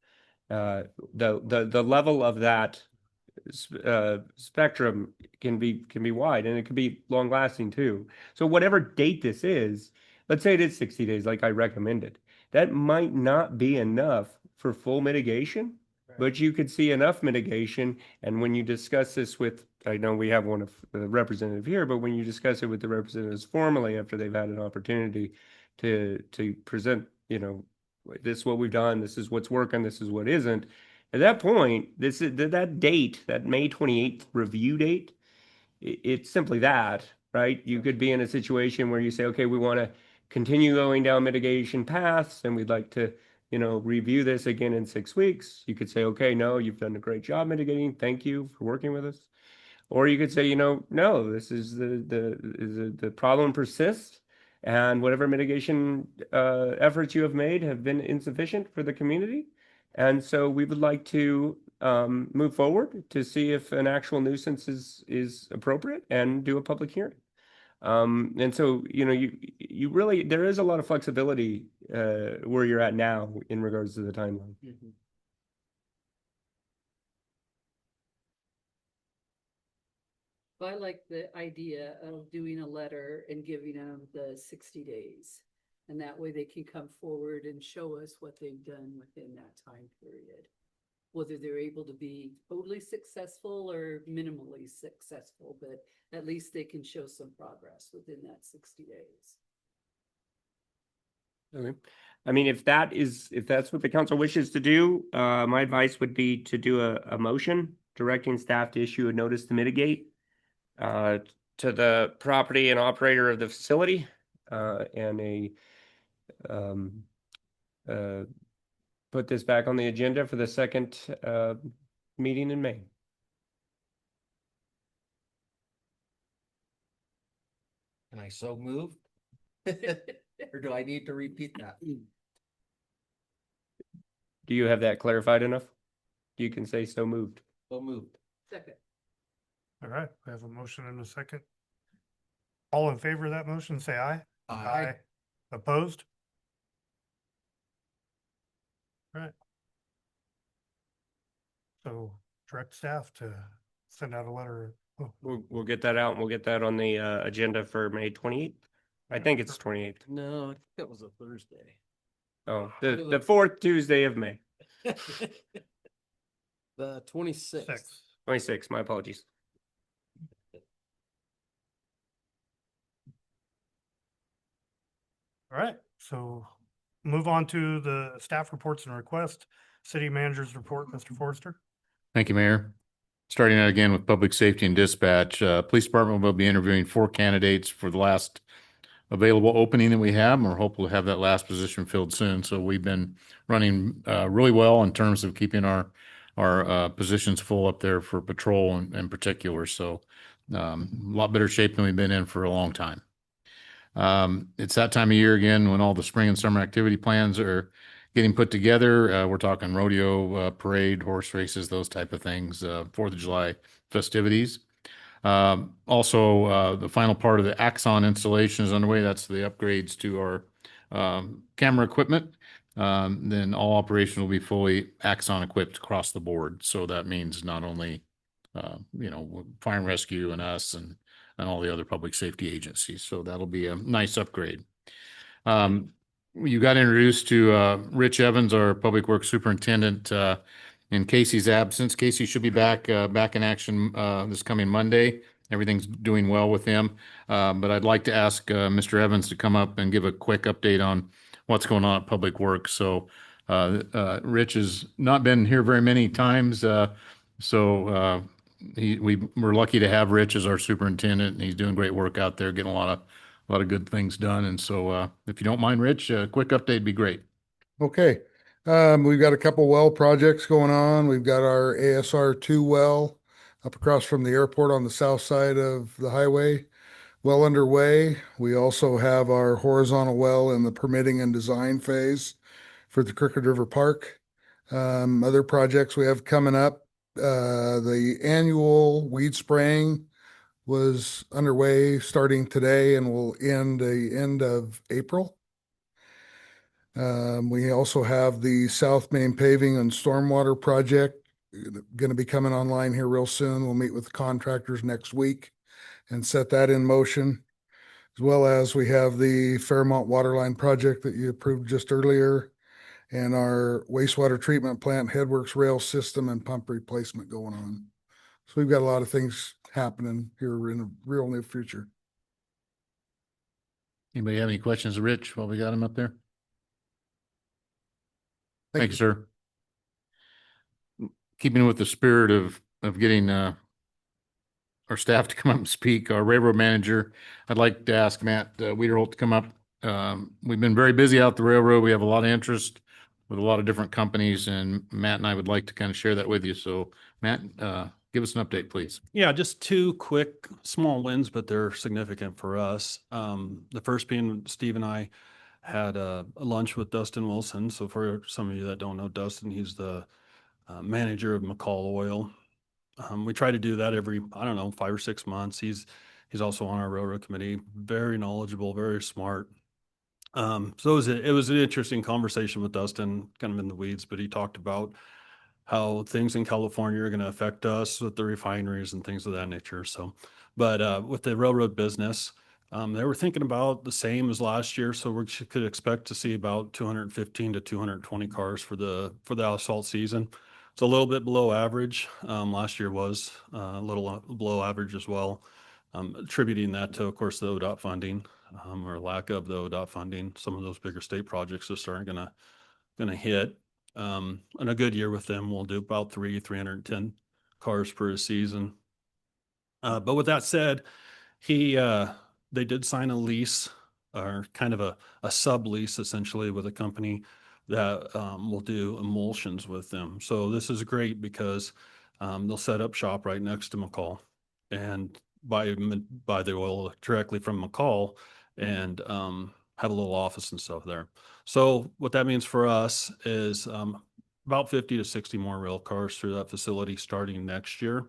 The level of that spectrum can be wide, and it can be long lasting too. So whatever date this is, let's say it is 60 days, like I recommended, that might not be enough for full mitigation, but you could see enough mitigation. And when you discuss this with, I know we have one of the representative here, but when you discuss it with the representatives formally after they've had an opportunity to present, this is what we've done, this is what's working, this is what isn't. At that point, that date, that May 28th review date, it's simply that, right? You could be in a situation where you say, okay, we want to continue going down mitigation paths, and we'd like to, review this again in 6 weeks. You could say, okay, no, you've done a great job mitigating. Thank you for working with us. Or you could say, no, this is the problem persists. and whatever mitigation efforts you have made have been insufficient for the community. And so we would like to move forward to see if an actual nuisance is appropriate and do a public hearing. And so, you know, you really, there is a lot of flexibility where you're at now in regards to the timeline. I like the idea of doing a letter and giving them the 60 days. And that way they can come forward and show us what they've done within that time period. Whether they're able to be totally successful or minimally successful, but at least they can show some progress within that 60 days. Okay. I mean, if that's what the council wishes to do, my advice would be to do a motion directing staff to issue a notice to mitigate to the property and operator of the facility, and put this back on the agenda for the second meeting in May. Can I so move? Or do I need to repeat that? Do you have that clarified enough? You can say so moved. So moved. Second. All right, we have a motion and a second. All in favor of that motion, say aye. Aye. Opposed? All right. So direct staff to send out a letter. Oh, We'll get that out and we'll get that on the agenda for May 28th. I think it's 28th. No, I think that was a Thursday. Oh, the fourth Tuesday of May. The 26th. 26th, my apologies. All right, so move on to the staff reports and requests. City manager's report, Mr. Forrester. Thank you, Mayor. Starting out again with public safety and dispatch, police department will be interviewing 4 candidates for the last available opening that we have, and we're hopeful to have that last position filled soon. So we've been running really well in terms of keeping our positions full up there for patrol in particular. So a lot better shape than we've been in for a long time. It's that time of year again when all the spring and summer activity plans are getting put together. We're talking rodeo, parade, horse races, those type of things, 4th of July festivities. Also, the final part of the Axon installation is underway. That's the upgrades to our camera equipment. Then all operations will be fully Axon equipped across the board. So that means not only, fire and rescue and us and all the other public safety agencies. So that'll be a nice upgrade. You got introduced to Rich Evans, our Public Works Superintendent, in Casey's absence. Casey should be back in action this coming Monday. Everything's doing well with him. But I'd like to ask Mr. Evans to come up and give a quick update on what's going on at Public Works. So Rich has not been here very many times. We're lucky to have Rich as our superintendent, and he's doing great work out there, getting a lot of good things done. And so if you don't mind, Rich, a quick update would be great. Okay. We've got a couple well projects going on. We've got our ASR 2 well up across from the airport on the south side of the highway, well underway. We also have our horizontal well in the permitting and design phase for the Crooked River Park. Other projects we have coming up, the annual weed spraying was underway starting today and will end the end of April. We also have the South Main paving and stormwater project going to be coming online here real soon. We'll meet with the contractors next week and set that in motion, as well as we have the Fairmont Waterline project that you approved just earlier, and our wastewater treatment plant headworks rail system and pump replacement going on. So we've got a lot of things happening here in the real near future. Anybody have any questions of Rich while we got him up there? Thank you, sir. Keeping with the spirit of getting our staff to come up and speak, our railroad manager, I'd like to ask Matt Wiederholt to come up. We've been very busy out the railroad. We have a lot of interest with a lot of different companies, and Matt and I would like to kind of share that with you. So Matt, Give us an update, please. Yeah, just two quick small wins, but they're significant for us. The first being Steve and I had a lunch with Dustin Wilson. So for some of you that don't know Dustin, he's the manager of McCall Oil. We try to do that every, I don't know, 5 or 6 months. He's also on our railroad committee, very knowledgeable, very smart. So it was an interesting conversation with Dustin, kind of in the weeds, but he talked about how things in California are going to affect us with the refineries and things of that nature. So, but with the railroad business, they were thinking about the same as last year. So we could expect to see about 215 to 220 cars for the asphalt season. It's a little bit below average. Last year was a little below average as well. Attributing that to, of course, the ODOT funding or lack of the ODOT funding. Some of those bigger state projects just aren't gonna hit. In a good year with them, we'll do about 310 cars per season. But with that said, they did sign a lease or kind of a sublease essentially with a company that will do emulsions with them. So this is great because they'll set up shop right next to McCall and buy the oil directly from McCall and have a little office and stuff there. So what that means for us is about 50 to 60 more rail cars through that facility starting next year.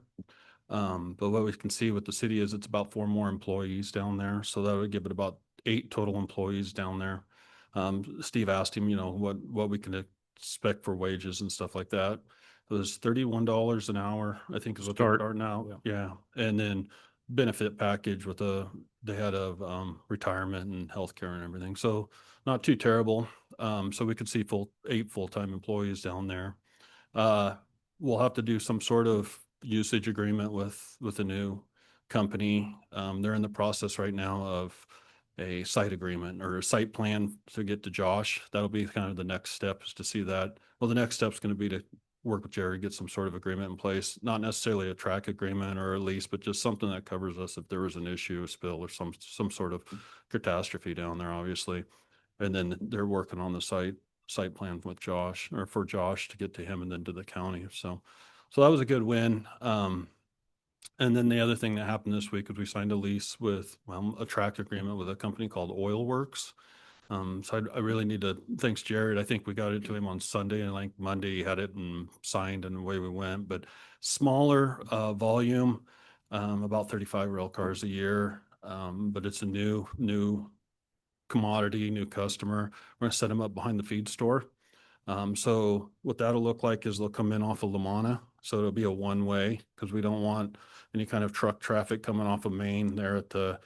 But what we can see with the city is it's about 4 more employees down there. So that would give it about 8 total employees down there. Steve asked him, what we can expect for wages and stuff like that. It was $31 an hour, I think is what they're starting out. Yeah. And then benefit package with they had a retirement and healthcare and everything. So not too terrible. So we could see 8 full-time employees down there. We'll have to do some sort of usage agreement with a new company. They're in the process right now of a site agreement or a site plan to get to Josh. That'll be kind of the next step is to see that. Well, the next step is going to be to work with Jerry, get some sort of agreement in place, not necessarily a track agreement or a lease, but just something that covers us if there was an issue, a spill or some sort of catastrophe down there, obviously. And then they're working on the site plan with Josh or for Josh to get to him and then to the county. So that was a good win. And then the other thing that happened this week is we signed a lease with, a track agreement with a company called Oil Works. So I really need to, thanks Jared. I think we got it to him on Sunday and like Monday he had it and signed and away we went, but smaller volume, about 35 rail cars a year. But it's a new commodity, new customer. We're gonna set them up behind the feed store. So what that'll look like is they'll come in off of Lamana. So it'll be a one-way because we don't want any kind of truck traffic coming off of Main there at the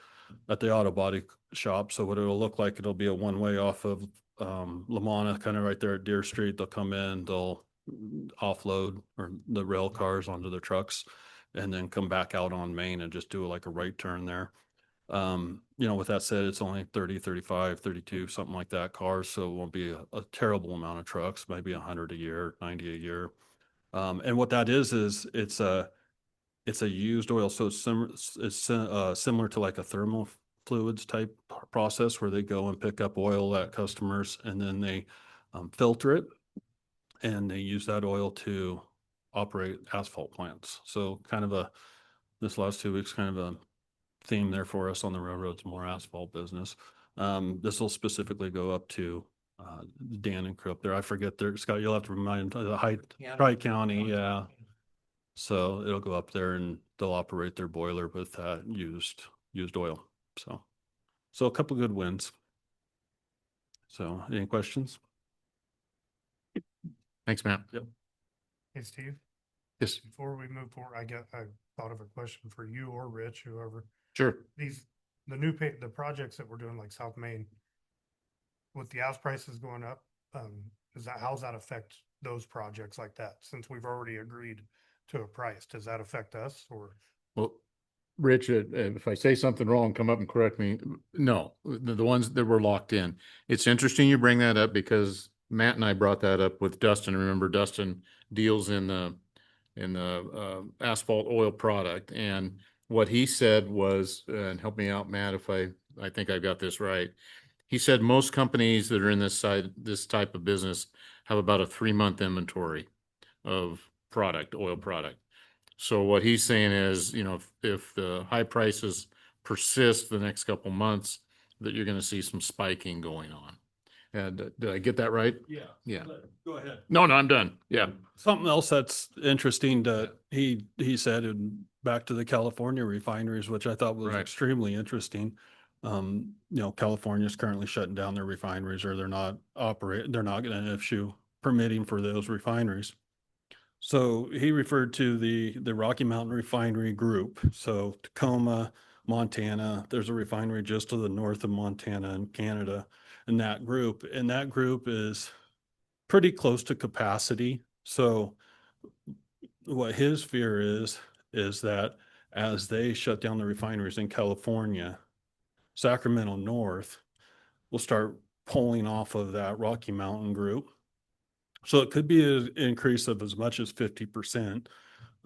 auto body shop. So what it'll look like, it'll be a one-way off of Lamana, kind of right there at Deer Street. They'll come in, they'll offload or the rail cars onto their trucks and then come back out on Main and just do like a right turn there. With that said, it's only 30, 35, 32, something like that cars. So it won't be a terrible amount of trucks, maybe 100 a year, 90 a year. And what that is it's a used oil. So it's similar to like a thermal fluids type process where they go and pick up oil at customers and then they filter it and they use that oil to operate asphalt plants. So kind of this last 2 weeks, kind of a theme there for us on the railroads, more asphalt business. This will specifically go up to Dan and crew up there. I forget there, Scott, you'll have to remind the Hyde County. Yeah. So it'll go up there and they'll operate their boiler with used oil. So a couple good wins. So any questions? Thanks, Matt. Yep. Hey, Steve. Yes. Before we move forward, I thought of a question for you or Rich, whoever. Sure. The projects that we're doing like South Main, with the house prices going up, how's that affect those projects like that? Since we've already agreed to a price, does that affect us or? Well, Rich, if I say something wrong, come up and correct me. No, the ones that were locked in. It's interesting you bring that up because Matt and I brought that up with Dustin. Remember, Dustin deals in the asphalt oil product, and what he said was, and help me out, Matt, if I think I got this right. He said most companies that are in this type of business have about a 3-month inventory of oil product. So what he's saying is, you know, if the high prices persist the next couple months, that you're going to see some spiking going on. And did I get that right? Yeah. Yeah. Go ahead. No, I'm done. Yeah. Something else that's interesting that he said, and back to the California refineries, which I thought was Right. extremely interesting. You know, California is currently shutting down their refineries, or they're not going to issue permitting for those refineries. So he referred to the Rocky Mountain Refinery Group. So Tacoma, Montana, there's a refinery just to the north of Montana in Canada, and that group is pretty close to capacity. So what his fear is that as they shut down the refineries in California, Sacramento North will start pulling off of that Rocky Mountain group. So it could be an increase of as much as 50%.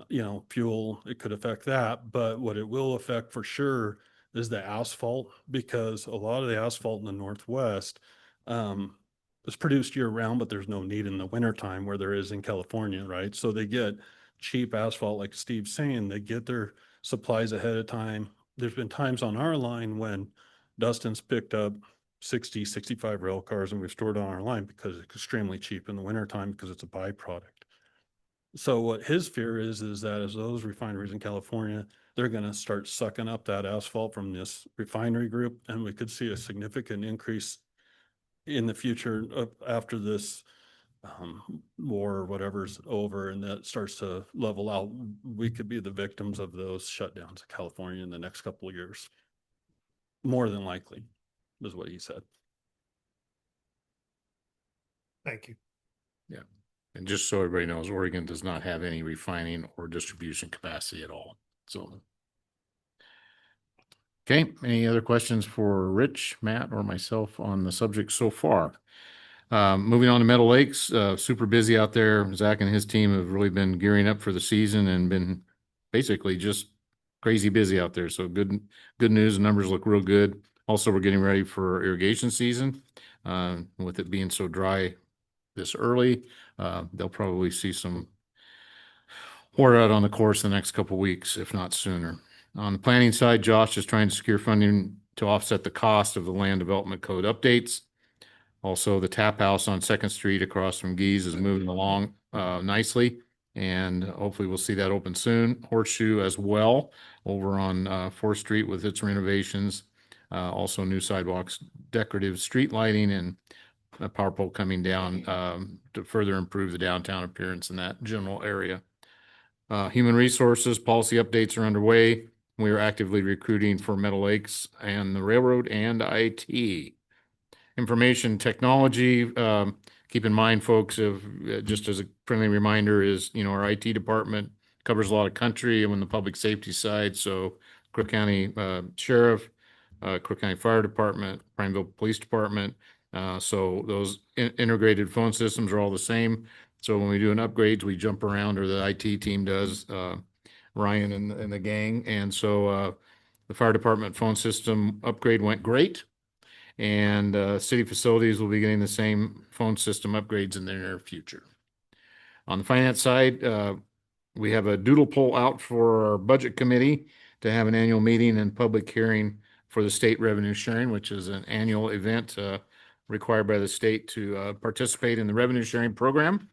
You know, fuel, it could affect that, but what it will affect for sure is the asphalt, because a lot of the asphalt in the Northwest is produced year round, but there's no need in the wintertime where there is in California, right? So they get cheap asphalt, like Steve's saying, they get their supplies ahead of time. There's been times on our line when Dustin's picked up 60, 65 rail cars and we've stored on our line because it's extremely cheap in the wintertime because it's a byproduct. So what his fear is that as those refineries in California, they're going to start sucking up that asphalt from this refinery group, and we could see a significant increase in the future after this war or whatever's over, and that starts to level out. We could be the victims of those shutdowns in California in the next couple of years. More than likely, is what he said. Thank you. Yeah. And just so everybody knows, Oregon does not have any refining or distribution capacity at all. So, okay, any other questions for Rich, Matt, or myself on the subject so far? Moving on to Meadow Lakes, super busy out there. Zach and his team have really been gearing up for the season and been basically just crazy busy out there. So good news. The numbers look real good. Also, we're getting ready for irrigation season. With it being so dry this early, they'll probably see some pour out on the course the next couple of weeks, if not sooner. On the planning side, Josh is trying to secure funding to offset the cost of the land development code updates. Also, the tap house on Second Street across from Gee's is moving along nicely, and hopefully we'll see that open soon. Horseshoe as well over on 4th Street with its renovations. Also new sidewalks, decorative street lighting, and a power pole coming down to further improve the downtown appearance in that general area. Human resources policy updates are underway. We are actively recruiting for Meadow Lakes and the railroad and IT. Information technology, keep in mind, folks, of just as a friendly reminder is, you know, our IT department covers a lot of country and on the public safety side. So Crook County Sheriff, Crook County Fire Department, Prineville Police Department. So those integrated phone systems are all the same. So when we do an upgrade, we jump around, or the IT team does, Ryan and the gang. And so the fire department phone system upgrade went great. And city facilities will be getting the same phone system upgrades in the near future. On the finance side, we have a doodle poll out for our budget committee to have an annual meeting and public hearing for the state revenue sharing, which is an annual event required by the state to participate in the revenue sharing program.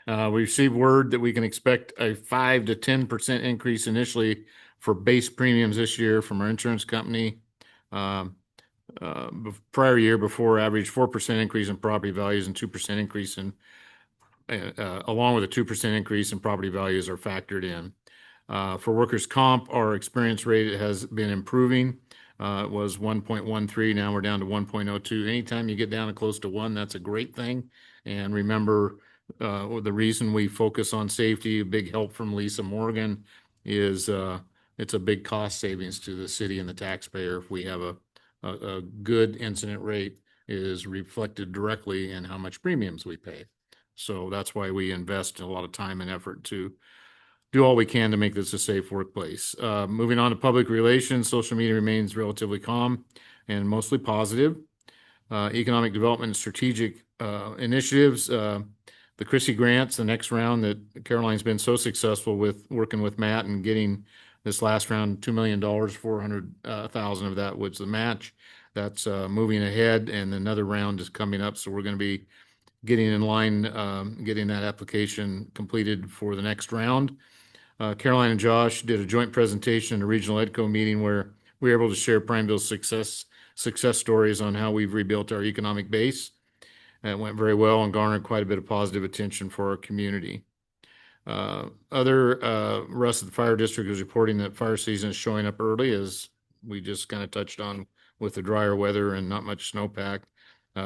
We received word that we can expect a 5 to 10% increase initially for base premiums this year from our insurance company. Prior year before average 4% increase in property values and 2% increase in along with a 2% increase in property values are factored in. For workers' comp, our experience rate has been improving. It was 1.13. Now we're down to 1.02. Anytime you get down to close to 1, that's a great thing. And remember, the reason we focus on safety, a big help from Lisa Morgan, is it's a big cost savings to the city and the taxpayer if we have a good incident rate is reflected directly in how much premiums we pay. So that's why we invest a lot of time and effort to do all we can to make this a safe workplace. Moving on to public relations, social media remains relatively calm and mostly positive. Economic development and strategic initiatives. The the Chrissy grants, the next round that Caroline's been so successful with working with Matt and getting this last round, $2 million, 400,000 of that was the match. That's moving ahead, and another round is coming up. So we're going to be getting in line, getting that application completed for the next round. Caroline and Josh did a joint presentation in a regional EDCO meeting where we were able to share Prineville's success stories on how we've rebuilt our economic base. And it went very well and garnered quite a bit of positive attention for our community. Rest of the fire district is reporting that fire season is showing up early, as we just kind of touched on with the drier weather and not much snowpack.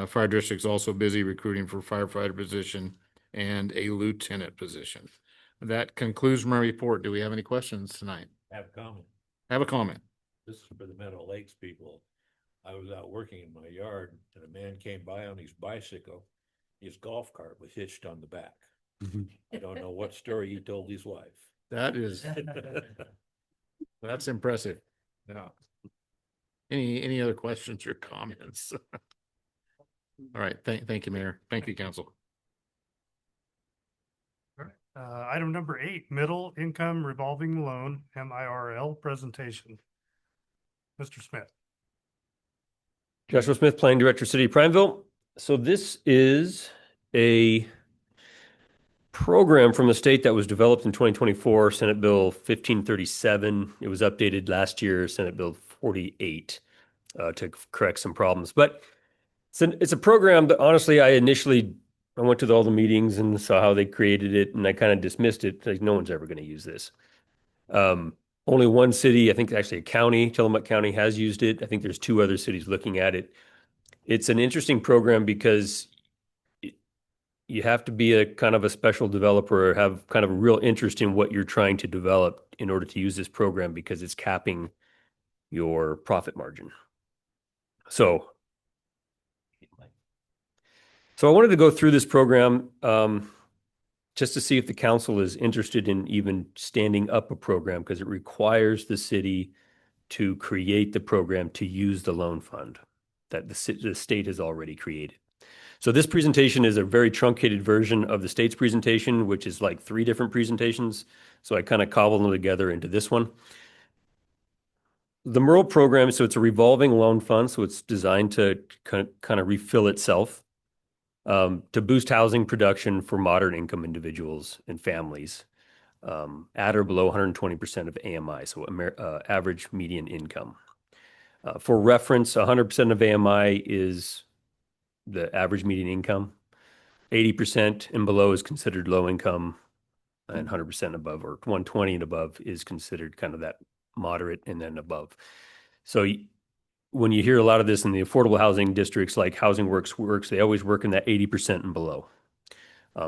Fire district's also busy recruiting for firefighter position and a lieutenant position. That concludes my report. Do we have any questions tonight? Have a comment. Have a comment. This is for the Meadow Lakes people. I was out working in my yard and a man came by on his bicycle. His golf cart was hitched on the back. I don't know what story he told his wife. That is, that's impressive. Yeah. Any other questions or comments? All right. Thank you, Mayor. Thank you, Council. Item number 8, middle income revolving loan, MIRL presentation. Mr. Smith. Joshua Smith, Planning Director, City of Prineville. So this is a program from the state that was developed in 2024, Senate Bill 1537. It was updated last year, Senate Bill 48, to correct some problems. But it's a program that honestly, I went to all the meetings and saw how they created it, and I kind of dismissed it. Like, no one's ever going to use this. Only one city, I think actually a county, Tillamook County, has used it. I think there's 2 other cities looking at it. It's an interesting program because you have to be a kind of a special developer or have kind of a real interest in what you're trying to develop in order to use this program, because it's capping your profit margin. So I wanted to go through this program just to see if the council is interested in even standing up a program, because it requires the city to create the program to use the loan fund that the state has already created. So this presentation is a very truncated version of the state's presentation, which is like 3 different presentations. So I kind of cobbled them together into this one. The MIRL program, so it's a revolving loan fund, so it's designed to kind of refill itself. To boost housing production for moderate income individuals and families at or below 120% of AMI, so average median income. For reference, 100% of AMI is the average median income. 80% and below is considered low income, and 100% above, or 120 and above, is considered kind of that moderate and then above. So when you hear a lot of this in the affordable housing districts like Housing Works, they always work in that 80% and below.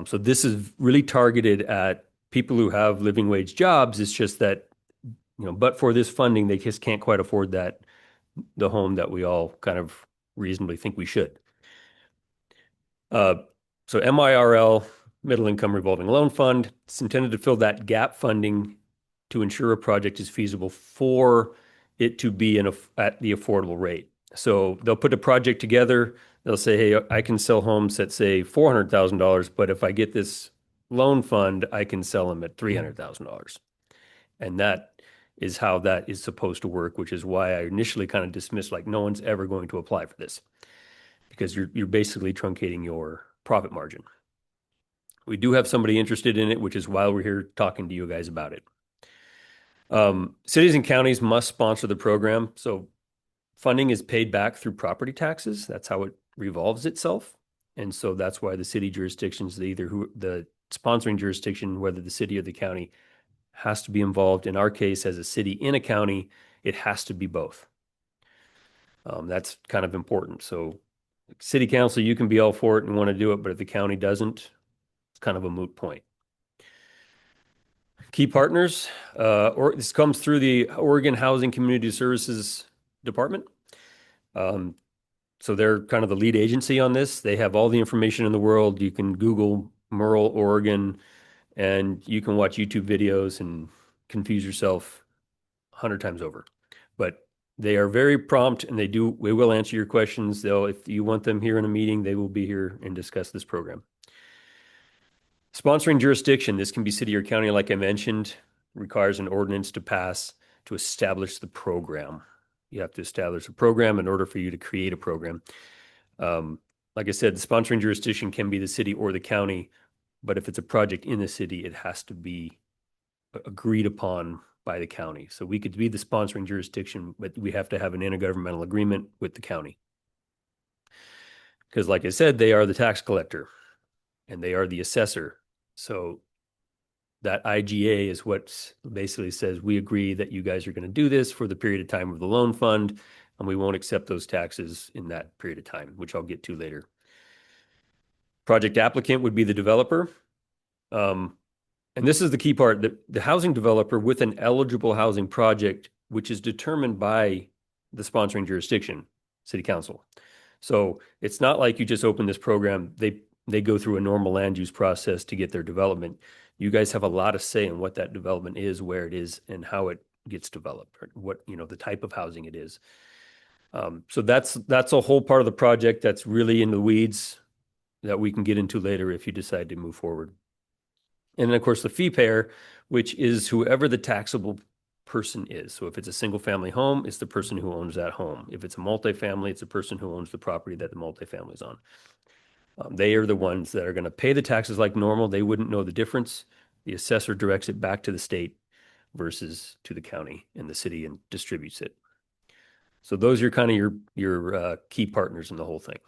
So this is really targeted at people who have living wage jobs. It's just that, but for this funding, they just can't quite afford the home that we all kind of reasonably think we should. So MIRL, Middle Income Revolving Loan Fund, it's intended to fill that gap funding to ensure a project is feasible for it to be at the affordable rate. So they'll put a project together. They'll say, hey, I can sell homes at, say, $400,000, but if I get this loan fund, I can sell them at $300,000. And that is how that is supposed to work, which is why I initially kind of dismissed, like, no one's ever going to apply for this, because you're basically truncating your profit margin. We do have somebody interested in it, which is why we're here talking to you guys about it. Cities and counties must sponsor the program. So funding is paid back through property taxes. That's how it revolves itself. And so that's why the city jurisdictions, the sponsoring jurisdiction, whether the city or the county, has to be involved. In our case, as a city in a county, it has to be both. That's kind of important. So city council, you can be all for it and want to do it, but if the county doesn't, it's kind of a moot point. Key partners, this comes through the Oregon Housing Community Services Department. So they're kind of the lead agency on this. They have all the information in the world. You can Google MIRL Oregon, and you can watch YouTube videos and confuse yourself 100 times over. But they are very prompt, and they will answer your questions. If you want them here in a meeting, they will be here and discuss this program. Sponsoring jurisdiction, this can be city or county, like I mentioned, requires an ordinance to pass to establish the program. You have to establish a program in order for you to create a program. Like I said, the sponsoring jurisdiction can be the city or the county, but if it's a project in the city, it has to be agreed upon by the county. So we could be the sponsoring jurisdiction, but we have to have an intergovernmental agreement with the county. Because like I said, they are the tax collector and they are the assessor. So that IGA is what basically says, we agree that you guys are going to do this for the period of time of the loan fund, and we won't accept those taxes in that period of time, which I'll get to later. Project applicant would be the developer. And this is the key part, the housing developer with an eligible housing project, which is determined by the sponsoring jurisdiction, city council. So it's not like you just open this program, they go through a normal land use process to get their development. You guys have a lot of say in what that development is, where it is, and how it gets developed, or what, the type of housing it is. So that's a whole part of the project that's really in the weeds that we can get into later if you decide to move forward. And then, of course, the fee payer, which is whoever the taxable person is. So if it's a single family home, it's the person who owns that home. If it's a multifamily, it's the person who owns the property that the multifamily is on. They are the ones that are going to pay the taxes like normal. They wouldn't know the difference. The assessor directs it back to the state versus to the county and the city and distributes it. So those are kind of your key partners in the whole thing.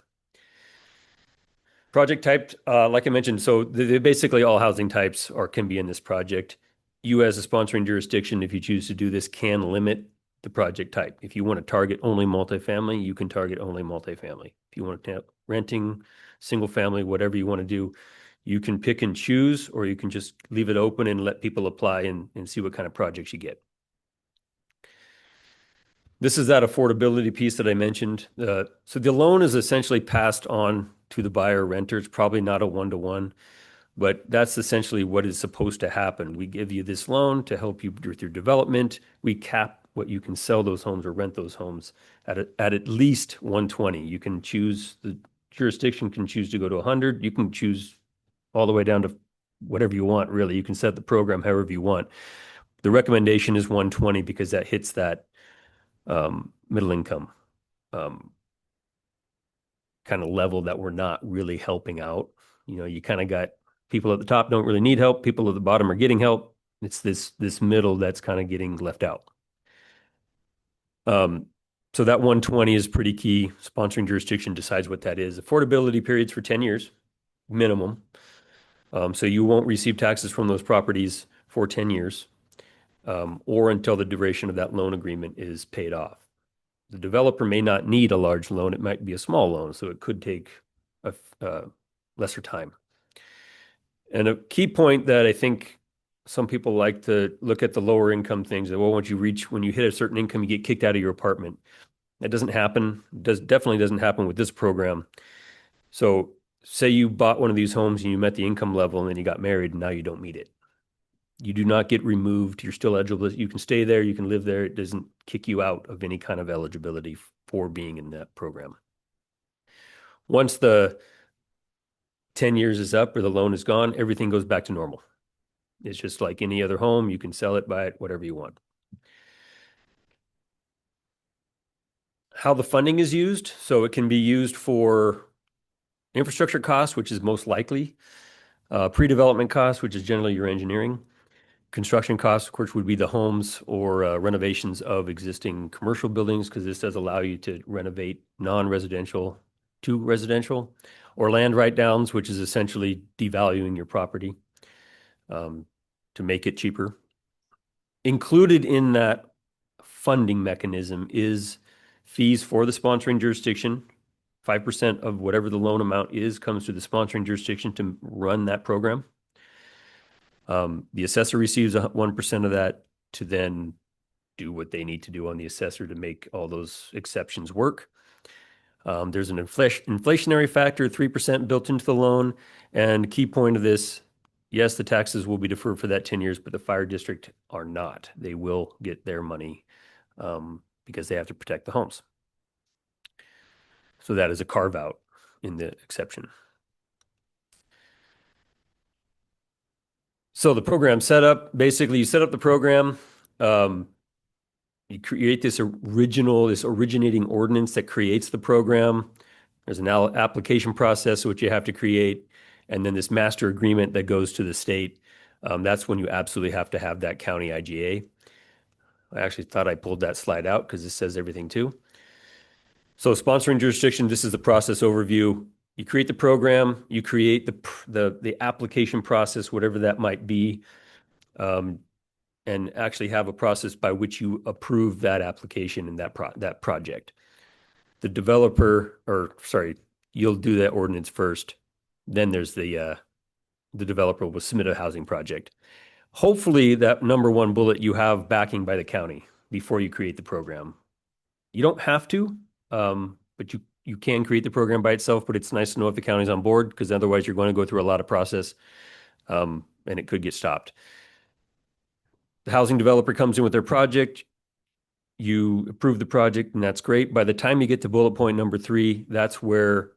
Project type, like I mentioned, so basically all housing types can be in this project. You as a sponsoring jurisdiction, if you choose to do this, can limit the project type. If you want to target only multifamily, you can target only multifamily. If you want to renting, single family, whatever you want to do, you can pick and choose, or you can just leave it open and let people apply and see what kind of projects you get. This is that affordability piece that I mentioned. So the loan is essentially passed on to the buyer renter. It's probably not a one-to-one, but that's essentially what is supposed to happen. We give you this loan to help you with your development. We cap what you can sell those homes or rent those homes at least 120. You can choose, the jurisdiction can choose to go to 100. You can choose all the way down to whatever you want, really. You can set the program however you want. The recommendation is 120 because that hits that middle income kind of level that we're not really helping out. You kind of got people at the top don't really need help. People at the bottom are getting help. It's this middle that's kind of getting left out. So that 120 is pretty key. Sponsoring jurisdiction decides what that is. Affordability periods for 10 years minimum. So you won't receive taxes from those properties for 10 years or until the duration of that loan agreement is paid off. The developer may not need a large loan. It might be a small loan, so it could take a lesser time. And a key point that I think some people like to look at the lower income things, that, well, when you hit a certain income, you get kicked out of your apartment. That doesn't happen. Definitely doesn't happen with this program. So say you bought one of these homes and you met the income level and then you got married and now you don't meet it. You do not get removed. You're still eligible. You can stay there. You can live there. It doesn't kick you out of any kind of eligibility for being in that program. Once the 10 years is up or the loan is gone, everything goes back to normal. It's just like any other home. You can sell it, buy it, whatever you want. How the funding is used. So it can be used for infrastructure costs, which is most likely, pre-development costs, which is generally your engineering. Construction costs, of course, would be the homes or renovations of existing commercial buildings, because this does allow you to renovate non-residential to residential, or land write-downs, which is essentially devaluing your property to make it cheaper. Included in that funding mechanism is fees for the sponsoring jurisdiction. 5% of whatever the loan amount is comes to the sponsoring jurisdiction to run that program. The assessor receives 1% of that to then do what they need to do on the assessor to make all those exceptions work. There's an inflationary factor, 3% built into the loan. And key point of this, yes, the taxes will be deferred for that 10 years, but the fire district are not. They will get their money because they have to protect the homes. So that is a carve out in the exception. So the program setup, basically you set up the program, you create this originating ordinance that creates the program. There's an application process which you have to create, and then this master agreement that goes to the state. That's when you absolutely have to have that county IGA. I actually thought I pulled that slide out because this says everything too. So sponsoring jurisdiction, this is the process overview. You create the program, you create the application process, whatever that might be, and actually have a process by which you approve that application and that project. The developer, or sorry, you'll do that ordinance first. Then there's the developer will submit a housing project. Hopefully that number one bullet you have backing by the county before you create the program. You don't have to, but you can create the program by itself, but it's nice to know if the county's on board, because otherwise you're going to go through a lot of process, and it could get stopped. The housing developer comes in with their project, you approve the project, and that's great. By the time you get to bullet point number 3, that's where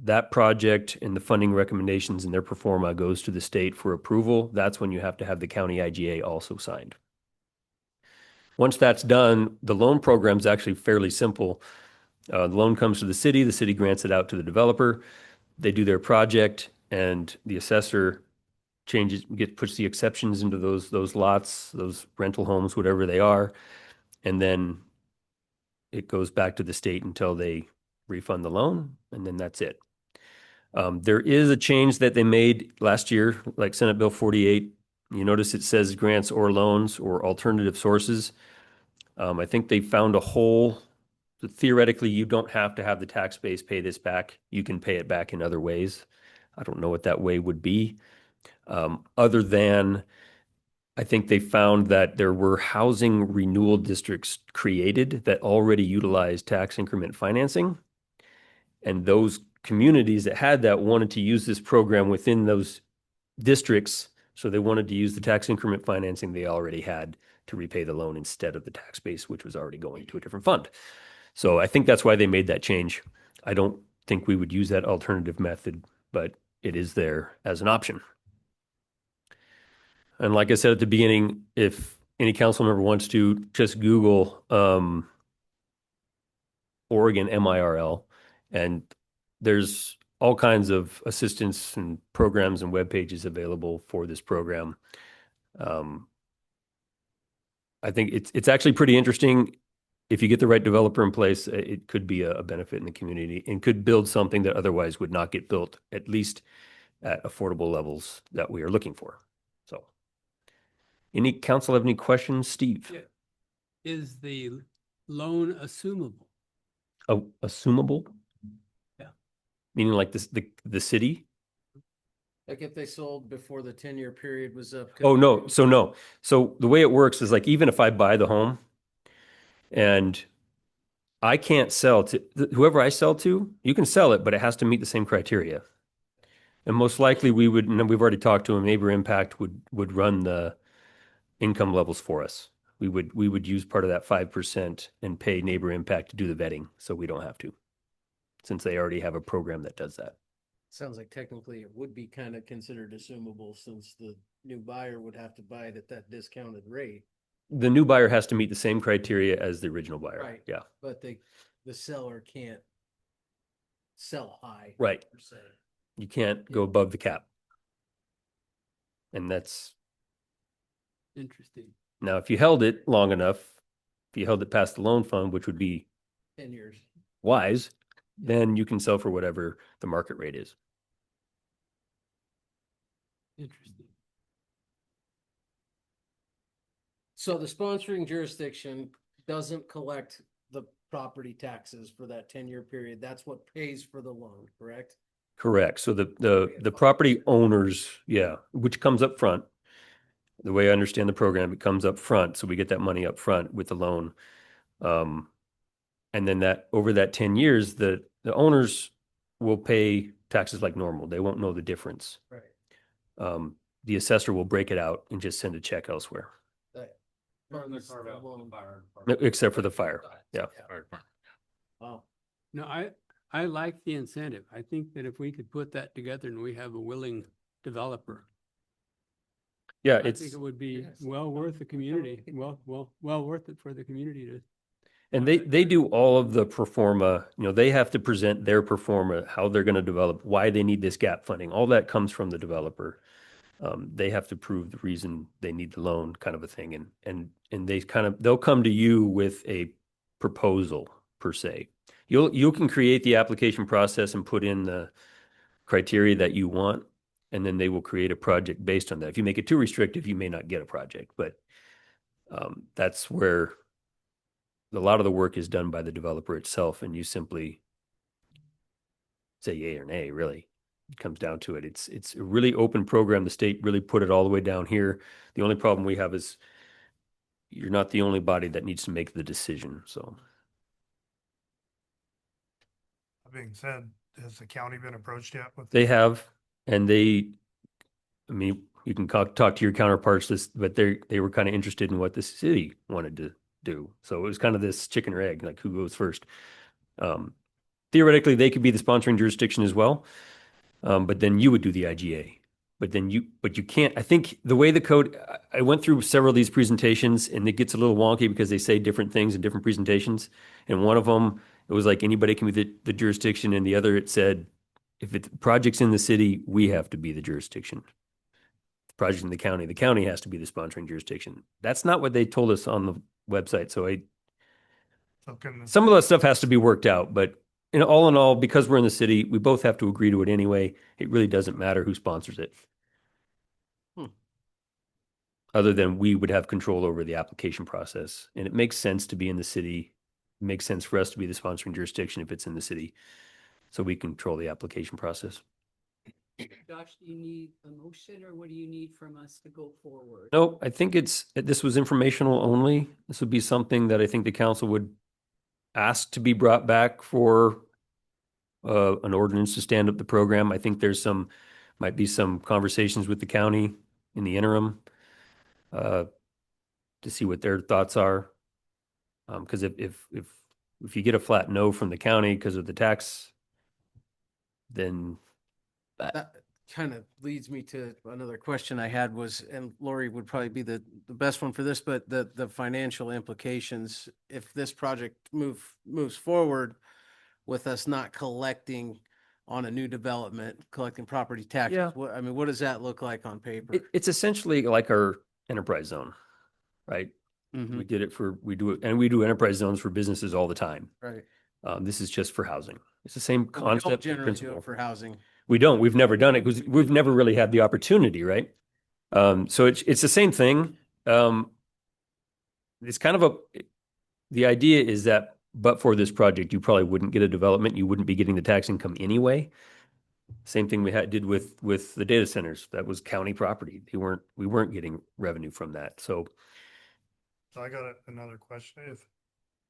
that project and the funding recommendations and their pro forma goes to the state for approval. That's when you have to have the county IGA also signed. Once that's done, the loan program is actually fairly simple. The loan comes to the city grants it out to the developer, they do their project, and the assessor puts the exceptions into those lots, those rental homes, whatever they are, and then it goes back to the state until they refund the loan, and then that's it. There is a change that they made last year, like Senate Bill 48. You notice it says grants or loans or alternative sources. I think they found a hole. Theoretically, you don't have to have the tax base pay this back. You can pay it back in other ways. I don't know what that way would be. Other than, I think they found that there were housing renewal districts created that already utilized tax increment financing. And those communities that had that wanted to use this program within those districts. So they wanted to use the tax increment financing they already had to repay the loan instead of the tax base, which was already going to a different fund. So I think that's why they made that change. I don't think we would use that alternative method, but it is there as an option. And like I said at the beginning, if any council member wants to, just Google Oregon MIRL, and there's all kinds of assistance and programs and web pages available for this program. I think it's actually pretty interesting. If you get the right developer in place, it could be a benefit in the community and could build something that otherwise would not get built, at least at affordable levels that we are looking for. So, any council have any questions, Steve? Yeah. Is the loan assumable? Oh, assumable? Yeah. Meaning like the city? Like if they sold before the 10-year period was up. Oh, no. So no. So the way it works is like, even if I buy the home and I can't sell to whoever I sell to, you can sell it, but it has to meet the same criteria. And most likely we would, and we've already talked to them, Neighbor Impact would run the income levels for us. We would use part of that 5% and pay Neighbor Impact to do the vetting, so we don't have to, since they already have a program that does that. Sounds like technically it would be kind of considered assumable, since the new buyer would have to buy it at that discounted rate. The new buyer has to meet the same criteria as the original buyer. Right. Yeah. But the seller can't sell high. Right. Per se. You can't go above the cap. And that's interesting. Now, if you held it long enough, if you held it past the loan fund, which would be 10 years. wise, then you can sell for whatever the market rate is. Interesting. So the sponsoring jurisdiction doesn't collect the property taxes for that 10-year period. That's what pays for the loan, correct? Correct. So the property owners, yeah, which comes up front. The way I understand the program, it comes up front. So we get that money up front with the loan. And then that over that 10 years, the owners will pay taxes like normal. They won't know the difference. Right. The assessor will break it out and just send a check elsewhere. Except for the fire. Yeah. Wow. No, I like the incentive. I think that if we could put that together and we have a willing developer, Yeah, I think it's, it would be well worth the community, well worth it for the community to. and they do all of the performa, they have to present their performa, how they're going to develop, why they need this gap funding. All that comes from the developer. They have to prove the reason they need the loan, kind of a thing. And they'll come to you with a proposal per se. You can create the application process and put in the criteria that you want, and then they will create a project based on that. If you make it too restrictive, you may not get a project, but that's where a lot of the work is done by the developer itself, and you simply say yay or nay, really. It comes down to it. It's a really open program. The state really put it all the way down here. The only problem we have is you're not the only body that needs to make the decision. So That being said, has the county been approached yet with? they have, and I mean, you can talk to your counterparts but they were kind of interested in what the city wanted to do. So it was kind of this chicken or egg, like who goes first. Theoretically, they could be the sponsoring jurisdiction as well, but then you would do the IGA. But you can't. I think the way the code, I went through several of these presentations, and it gets a little wonky because they say different things in different presentations. And one of them, it was like anybody can be the jurisdiction, and the other, it said, if it's projects in the city, we have to be the jurisdiction. Project in the county has to be the sponsoring jurisdiction. That's not what they told us on the website. So some of that stuff has to be worked out, but all in all, because we're in the city, we both have to agree to it anyway. It really doesn't matter who sponsors it. Other than we would have control over the application process. And it makes sense to be in the city. It makes sense for us to be the sponsoring jurisdiction if it's in the city. So we control the application process. Josh, do you need a motion or what do you need from us to go forward? No, I think this was informational only. This would be something that I think the council would ask to be brought back for an ordinance to stand up the program. I think might be some conversations with the county in the interim to see what their thoughts are. Because if you get a flat no from the county because of the tax, then That kind of leads me to another question I had was, and Lori would probably be the best one for this, but the financial implications, if this project moves forward with us not collecting on a new development, collecting property taxes, Yeah. what does that look like on paper? it's essentially like our enterprise zone, right? Mhm. We do enterprise zones for businesses all the time. Right. This is just for housing. It's the same But we don't concept and generally do principle. it for housing. We don't. We've never done it because we've never really had the opportunity, right? So it's the same thing. It's kind of the idea is that, but for this project, you probably wouldn't get a development. You wouldn't be getting the tax income anyway. Same thing did with the data centers. That was county property. We weren't getting revenue from that. So I got another question. If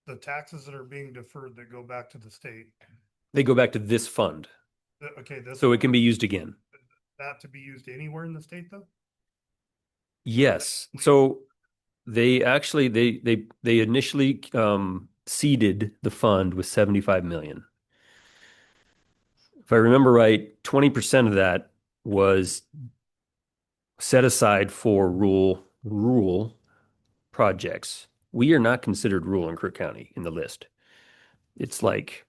the taxes that are being deferred that go back to the state, they go back to this fund. Okay, So it can be used again. That to be used anywhere in the state though? Yes. So they actually they initially seeded the fund with 75 million. If I remember right, 20% of that was set aside for rural projects. We are not considered rural in Crook County in the list. It's like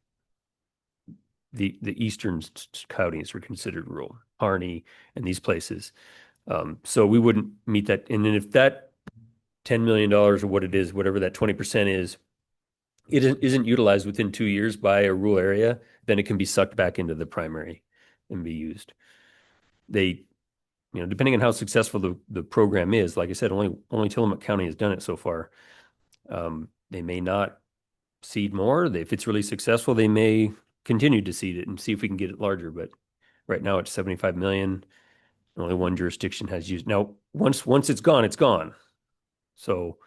the eastern counties are considered rural, Harney and these places. So we wouldn't meet that. And then if that $10 million or what it is, whatever that 20% is, it isn't utilized within 2 years by a rural area, then it can be sucked back into the primary and be used. Depending on how successful the program is, like I said, only Tillamook County has done it so far. They may not seed more. If it's really successful, they may continue to seed it and see if we can get it larger. But right now it's 75 million. Only one jurisdiction has used. Now, once it's gone, it's gone. So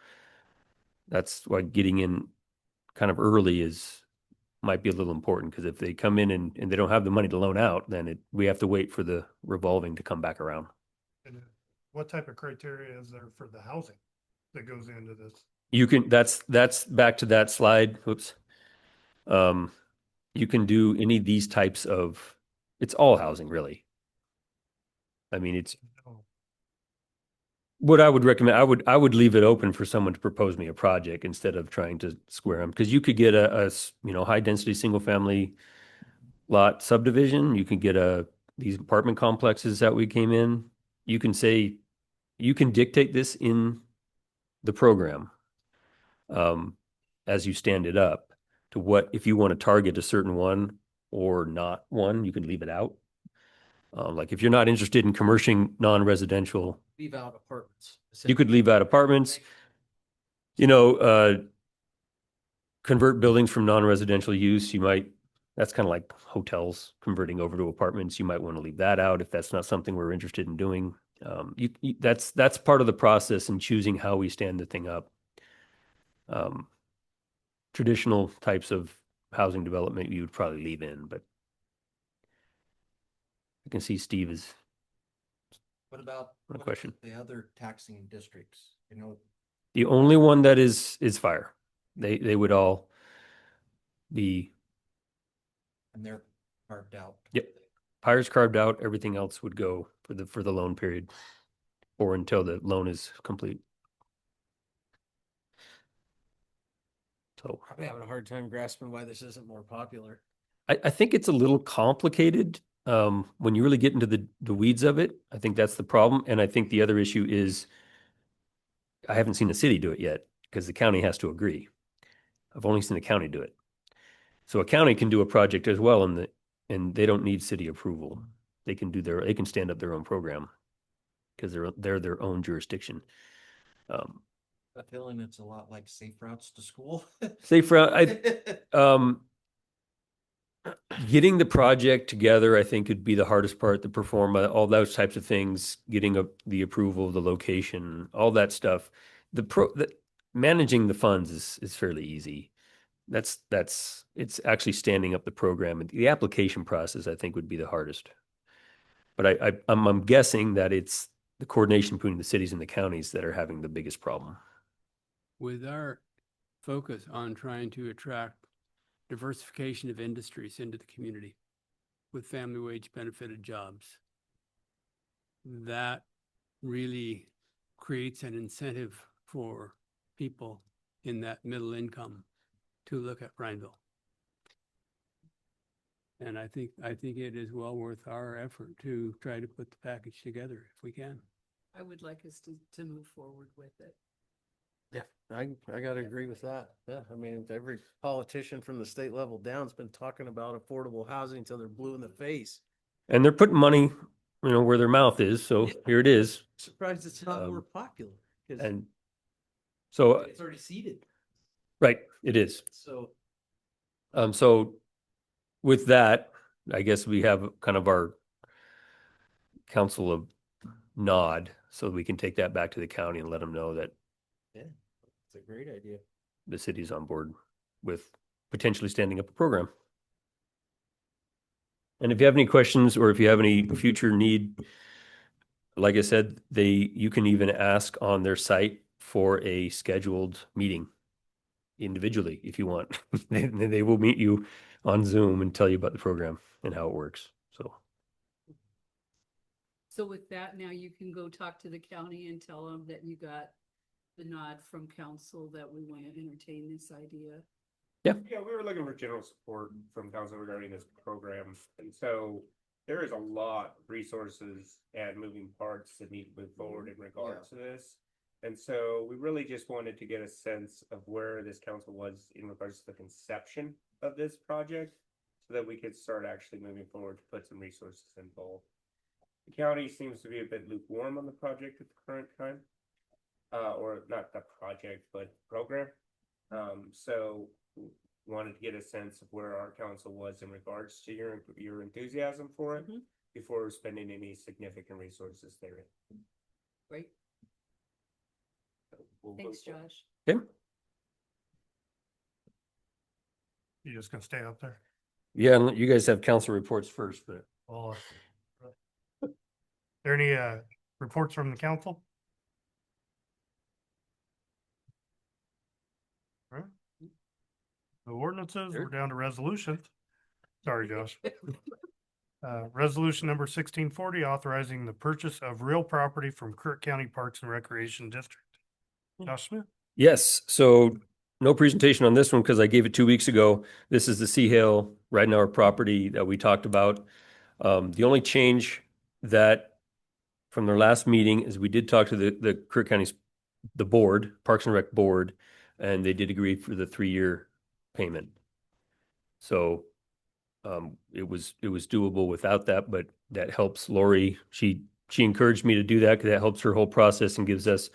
that's why getting in kind of early might be a little important, because if they come in and they don't have the money to loan out, then we have to wait for the revolving to come back around. And what type of criteria is there for the housing that goes into this? That's back to that slide. Oops. You can do any of these types of, it's all housing really. I mean, what I would recommend, I would leave it open for someone to propose me a project instead of trying to square them. Because you could get high density, single family lot subdivision. You can get these apartment complexes that we came in. You can say, you can dictate this in the program as you stand it up to what, if you want to target a certain one or not one, you can leave it out. Like if you're not interested in commercial non-residential, Leave out apartments. you could leave out apartments, convert buildings from non-residential use. That's kind of like hotels converting over to apartments. You might want to leave that out if that's not something we're interested in doing. That's part of the process in choosing how we stand the thing up. Traditional types of housing development you would probably leave in, but I can see Steve is What about a question. the other taxing districts? The only one that is fire. They would all be. And they're carved out. Yep. Fire's carved out. Everything else would go for the loan period or until the loan is complete. So Probably having a hard time grasping why this isn't more popular. I think it's a little complicated when you really get into the weeds of it. I think that's the problem. And I think the other issue is I haven't seen the city do it yet because the county has to agree. I've only seen the county do it. So a county can do a project as well and they don't need city approval. They can stand up their own program because they're their own jurisdiction. A feeling it's a lot like safe routes to school. Safe route. Getting the project together, I think, would be the hardest part. The performa, all those types of things, getting the approval, the location, all that stuff. Managing the funds is fairly easy. It's actually standing up the program and the application process, I think, would be the hardest. But I'm guessing that it's the coordination between the cities and the counties that are having the biggest problem. With our focus on trying to attract diversification of industries into the community with family wage benefited jobs, that really creates an incentive for people in that middle income to look at Prineville. And I think it is well worth our effort to try to put the package together if we can. I would like us to move forward with it. Yeah, I gotta agree with that. Yeah, I mean, every politician from the state level down has been talking about affordable housing until they're blue in the face. And they're putting money, where their mouth is. So here it is. Surprised it's not more popular. And so it's already seated. right, it is. So So with that, I guess we have kind of our council of nod, so we can take that back to the county and let them know that yeah, it's a great idea. the city's on board with potentially standing up a program. And if you have any questions or if you have any future need, like I said, you can even ask on their site for a scheduled meeting individually if you want. They will meet you on Zoom and tell you about the program and how it works. So with that, now you can go talk to the county and tell them that you got the nod from council that we want to entertain this idea. Yeah, we were looking for general support from council regarding this program. And so there is a lot of resources and moving parts that need to move forward in regards to this. And so we really just wanted to get a sense of where this council was in regards to the conception of this project so that we could start actually moving forward to put some resources involved. The county seems to be a bit lukewarm on the project at the current time. Or not the project, but program. So wanted to get a sense of where our council was in regards to your enthusiasm for it before spending any significant resources therein. Great. Thanks, Josh. Okay. You just gonna stay up there? Yeah, and you guys have council reports first, but Well, there any reports from the council? All right. The ordinances, we're down to resolutions. Sorry, Josh. Resolution number 1640, authorizing the purchase of real property from Crook County Parks and Recreation District. Josh Smith. Yes, so no presentation on this one because I gave it 2 weeks ago. This is the Sea Hill Ridenour property that we talked about. The only change that from their last meeting is we did talk to the Crook County's, the board, Parks and Rec board, and they did agree for the 3-year payment. So it was doable without that, but that helps Lori. She encouraged me to do that because that helps her whole process and gives us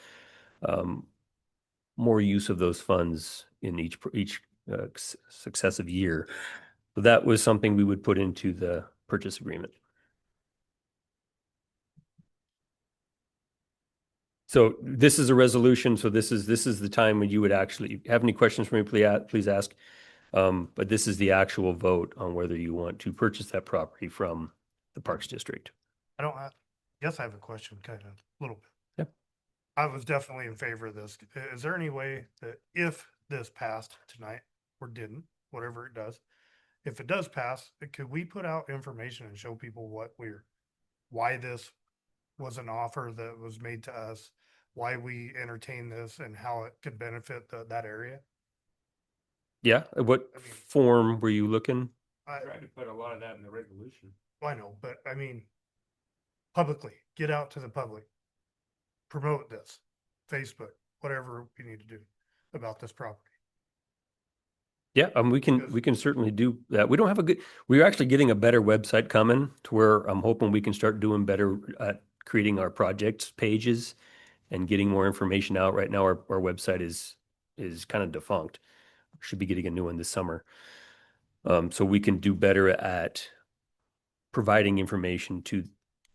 more use of those funds in each successive year. So that was something we would put into the purchase agreement. So this is a resolution. So this is the time when you would actually have any questions for me, please ask. But this is the actual vote on whether you want to purchase that property from the Parks District. Guess I have a question, kind of, a little bit. Yep. I was definitely in favor of this. Is there any way that if this passed tonight or didn't, whatever it does, if it does pass, could we put out information and show people why this was an offer that was made to us, why we entertain this and how it could benefit that area? Yeah. What form were you looking? I Tried to put a lot of that in the resolution. I know, but I mean, publicly, get out to the public, promote this, Facebook, whatever we need to do about this property. Yeah, we can certainly do that. We don't have we're actually getting a better website coming to where I'm hoping we can start doing better at creating our projects pages and getting more information out. Right now, our website is kind of defunct. Should be getting a new one this summer. So we can do better at providing information to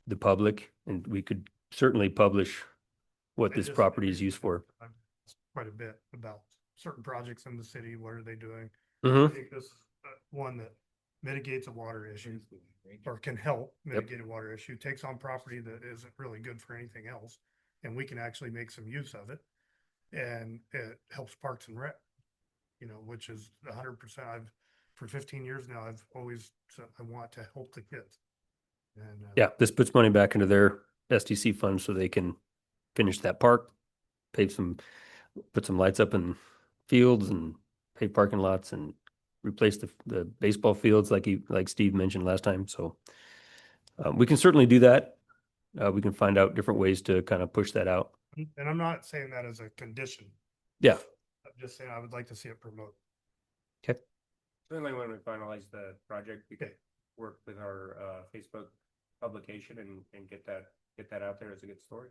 the public, and we could certainly publish what this property is used for. Quite a bit about certain projects in the city. What are they doing? Mhm. I think this is one that mitigates a water issue or can help mitigate a water issue, takes on property that isn't really good for anything else. And we can actually make some use of it. And it helps Parks and Rec, which is 100%. For 15 years now, I've always said I want to help the kids. And Yeah, this puts money back into their SDC fund so they can finish that park, put some lights up in fields and pave parking lots and replace the baseball fields like Steve mentioned last time. So we can certainly do that. We can find out different ways to kind of push that out. And I'm not saying that as a condition. Yeah. I'm just saying I would like to see it promoted. Okay. Certainly when we finalize the project, we could work with our Facebook publication and get that out there as a good story.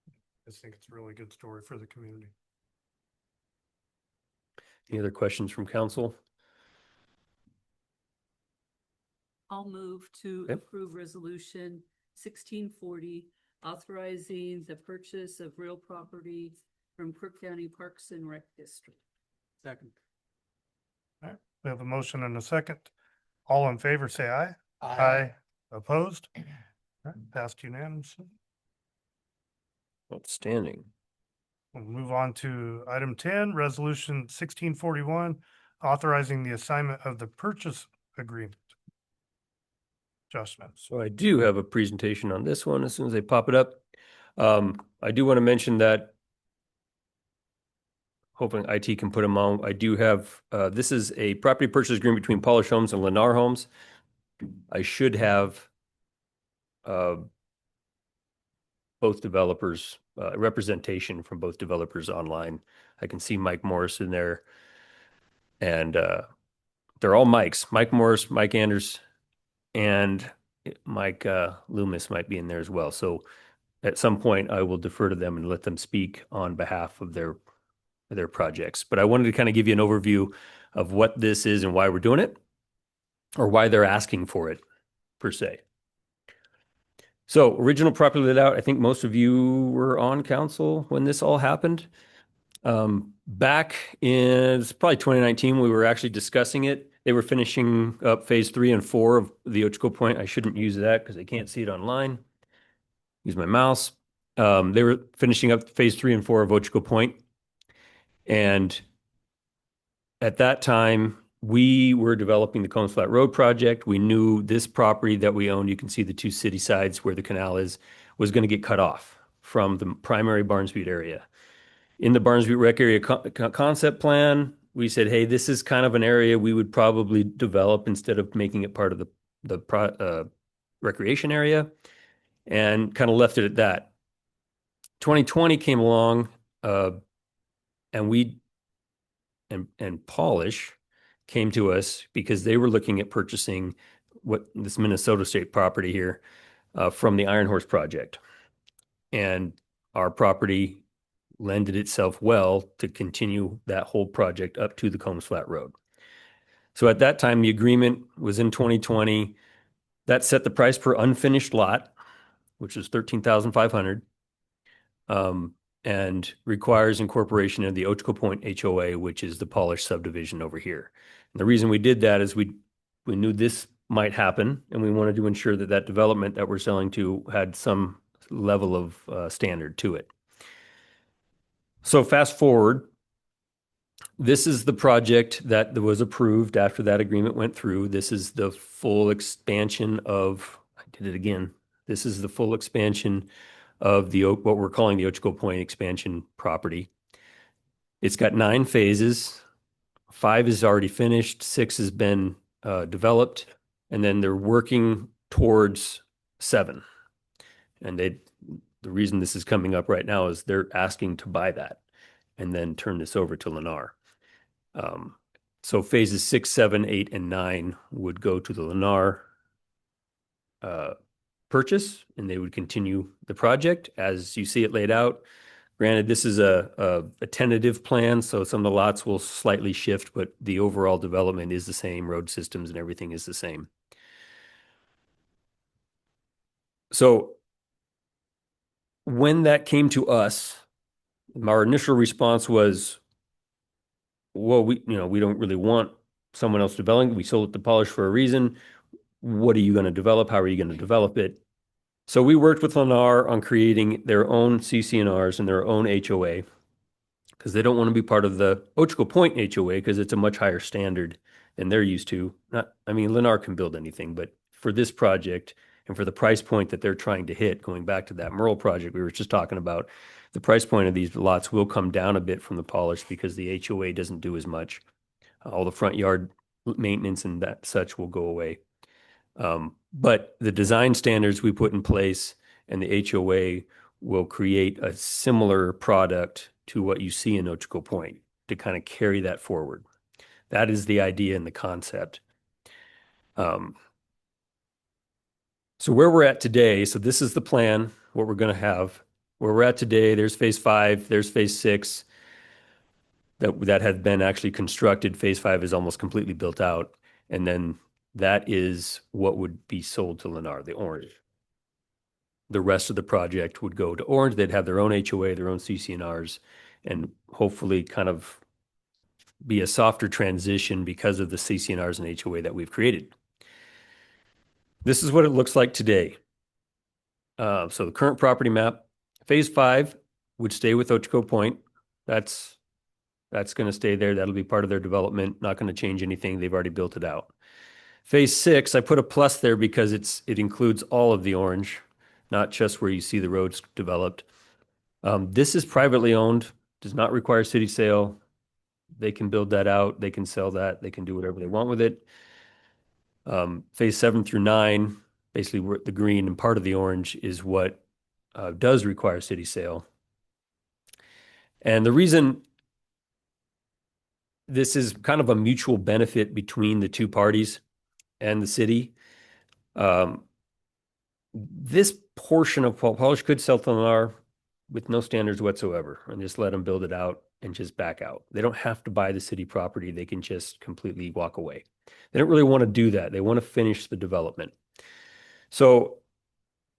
I just think it's a really good story for the community. Any other questions from council? I'll move to Okay. approve resolution 1640, authorizing the purchase of real property from Crook County Parks and Rec District. Second. All right, we have a motion and a second. All in favor, say aye. Aye. Opposed? All right, passed unanimously. Outstanding. We'll move on to item 10, resolution 1641, authorizing the assignment of the purchase agreement. Josh Smith. So I do have a presentation on this one as soon as they pop it up. I do want to mention that hoping IT can put them on. I do have, this is a property purchase agreement between Polish Homes and Lennar Homes. I should have both developers, representation from both developers online. I can see Mike Morris in there. And they're all Mikes. Mike Morris, Mike Anders, and Mike Loomis might be in there as well. So at some point, I will defer to them and let them speak on behalf of their projects. But I wanted to kind of give you an overview of what this is and why we're doing it, or why they're asking for it, per se. So original property layout, I think most of you were on council when this all happened. Back in, it's probably 2019, we were actually discussing it. They were finishing up phase 3 and 4 of the Ochiko Point. I shouldn't use that because I can't see it online. Use my mouse. They were finishing up phase 3 and 4 of Ochiko Point. And at that time, we were developing the Combs Flat Road project. We knew this property that we owned, you can see the two city sides where the canal is, was going to get cut off from the primary Barnes Butte area. In the Barnes Butte Rec Area concept plan, we said, hey, this is kind of an area we would probably develop instead of making it part of the recreation area, and kind of left it at that. 2020 came along, and Polish came to us because they were looking at purchasing this Minnesota State property here from the Iron Horse project. And our property lended itself well to continue that whole project up to the Combs Flat Road. So at that time, the agreement was in 2020. That set the price per unfinished lot, which is $13,500, and requires incorporation of the Ocho Point HOA, which is the Polish subdivision over here. And the reason we did that is we knew this might happen, and we wanted to ensure that that development that we're selling to had some level of standard to it. So fast forward, this is the project that was approved after that agreement went through. This is the full expansion of, I did it again. This is the full expansion of what we're calling the Ocho Point expansion property. It's got 9 phases. 5 is already finished. 6 has been developed, and then they're working towards 7. And the reason this is coming up right now is they're asking to buy that and then turn this over to Lennar. So phases 6, 7, 8, and 9 would go to the Lennar purchase, and they would continue the project as you see it laid out. Granted, this is a tentative plan, so some of the lots will slightly shift, but the overall development is the same. Road systems and everything is the same. So when that came to us, our initial response was, well, we don't really want someone else developing. We sold it to Polish for a reason. What are you going to develop? How are you going to develop it? So we worked with Lennar on creating their own CC&Rs and their own HOA, because they don't want to be part of the Ocho Point HOA because it's a much higher standard than they're used to. Lennar can build anything, but for this project and for the price point that they're trying to hit, going back to that Merle project we were just talking about, the price point of these lots will come down a bit from the Polish because the HOA doesn't do as much. All the front yard maintenance and that such will go away. But the design standards we put in place and the HOA will create a similar product to what you see in Ocho Point to kind of carry that forward. That is the idea and the concept. So where we're at today, so this is the plan, what we're going to have. Where we're at today, there's phase 5, there's phase 6 that had been actually constructed. Phase 5 is almost completely built out. And then that is what would be sold to Lennar, the orange. The rest of the project would go to Orange. They'd have their own HOA, their own CC&Rs, and hopefully kind of be a softer transition because of the CC&Rs and HOA that we've created. This is what it looks like today. So the current property map, phase 5 would stay with Ocho Point. That's going to stay there. That'll be part of their development. Not going to change anything. They've already built it out. Phase 6, I put a plus there because it includes all of the orange, not just where you see the roads developed. This is privately owned, does not require city sale. They can build that out. They can sell that. They can do whatever they want with it. Phase 7 through 9, basically the green and part of the orange is what does require city sale. And the reason this is kind of a mutual benefit between the two parties and the city, this portion of Polish could sell to Lennar with no standards whatsoever and just let them build it out and just back out. They don't have to buy the city property. They can just completely walk away. They don't really want to do that. They want to finish the development. So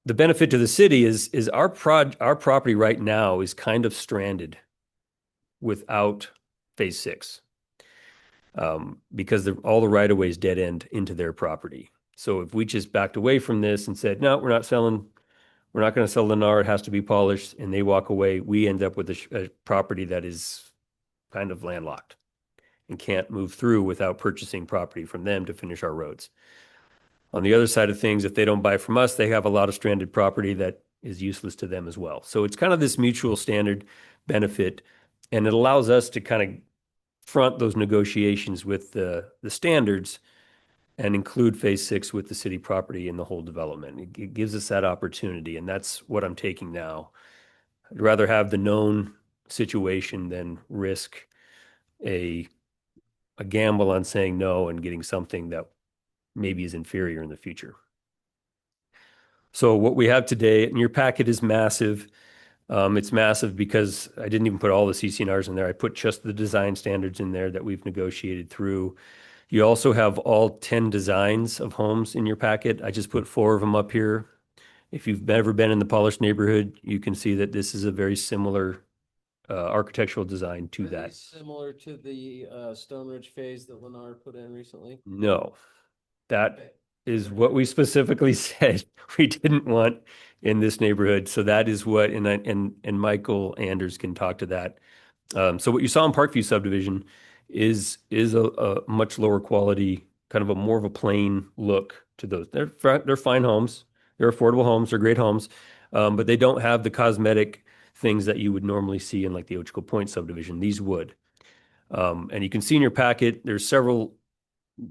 the benefit to the city is our property right now is kind of stranded without phase 6 because all the right-of-ways dead end into their property. So if we just backed away from this and said, no, we're not selling, we're not going to sell Lennar, it has to be polished, and they walk away, we end up with a property that is kind of landlocked. and can't move through without purchasing property from them to finish our roads. On the other side of things, if they don't buy from us, they have a lot of stranded property that is useless to them as well. So it's kind of this mutual standard benefit, and it allows us to kind of front those negotiations with the standards and include phase 6 with the city property in the whole development. It gives us that opportunity, and that's what I'm taking now. I'd rather have the known situation than risk a gamble on saying no and getting something that maybe is inferior in the future. So what we have today, and your packet is massive. It's massive because I didn't even put all the CCNRs in there. I put just the design standards in there that we've negotiated through. You also have all 10 designs of homes in your packet. I just put 4 of them up here. If you've ever been in the polished neighborhood, you can see that this is a very similar architectural design to Are that. these similar to the Stone Ridge phase that Lennar put in recently? No, that Okay. is what we specifically said we didn't want in this neighborhood. So that is what, and Michael Anders can talk to that. So what you saw in Parkview subdivision is a much lower quality, kind of a more of a plain look to those. They're fine homes, they're affordable homes, they're great homes, but they don't have the cosmetic things that you would normally see in like the Ochico Point subdivision. These would. And you can see in your packet, there's several.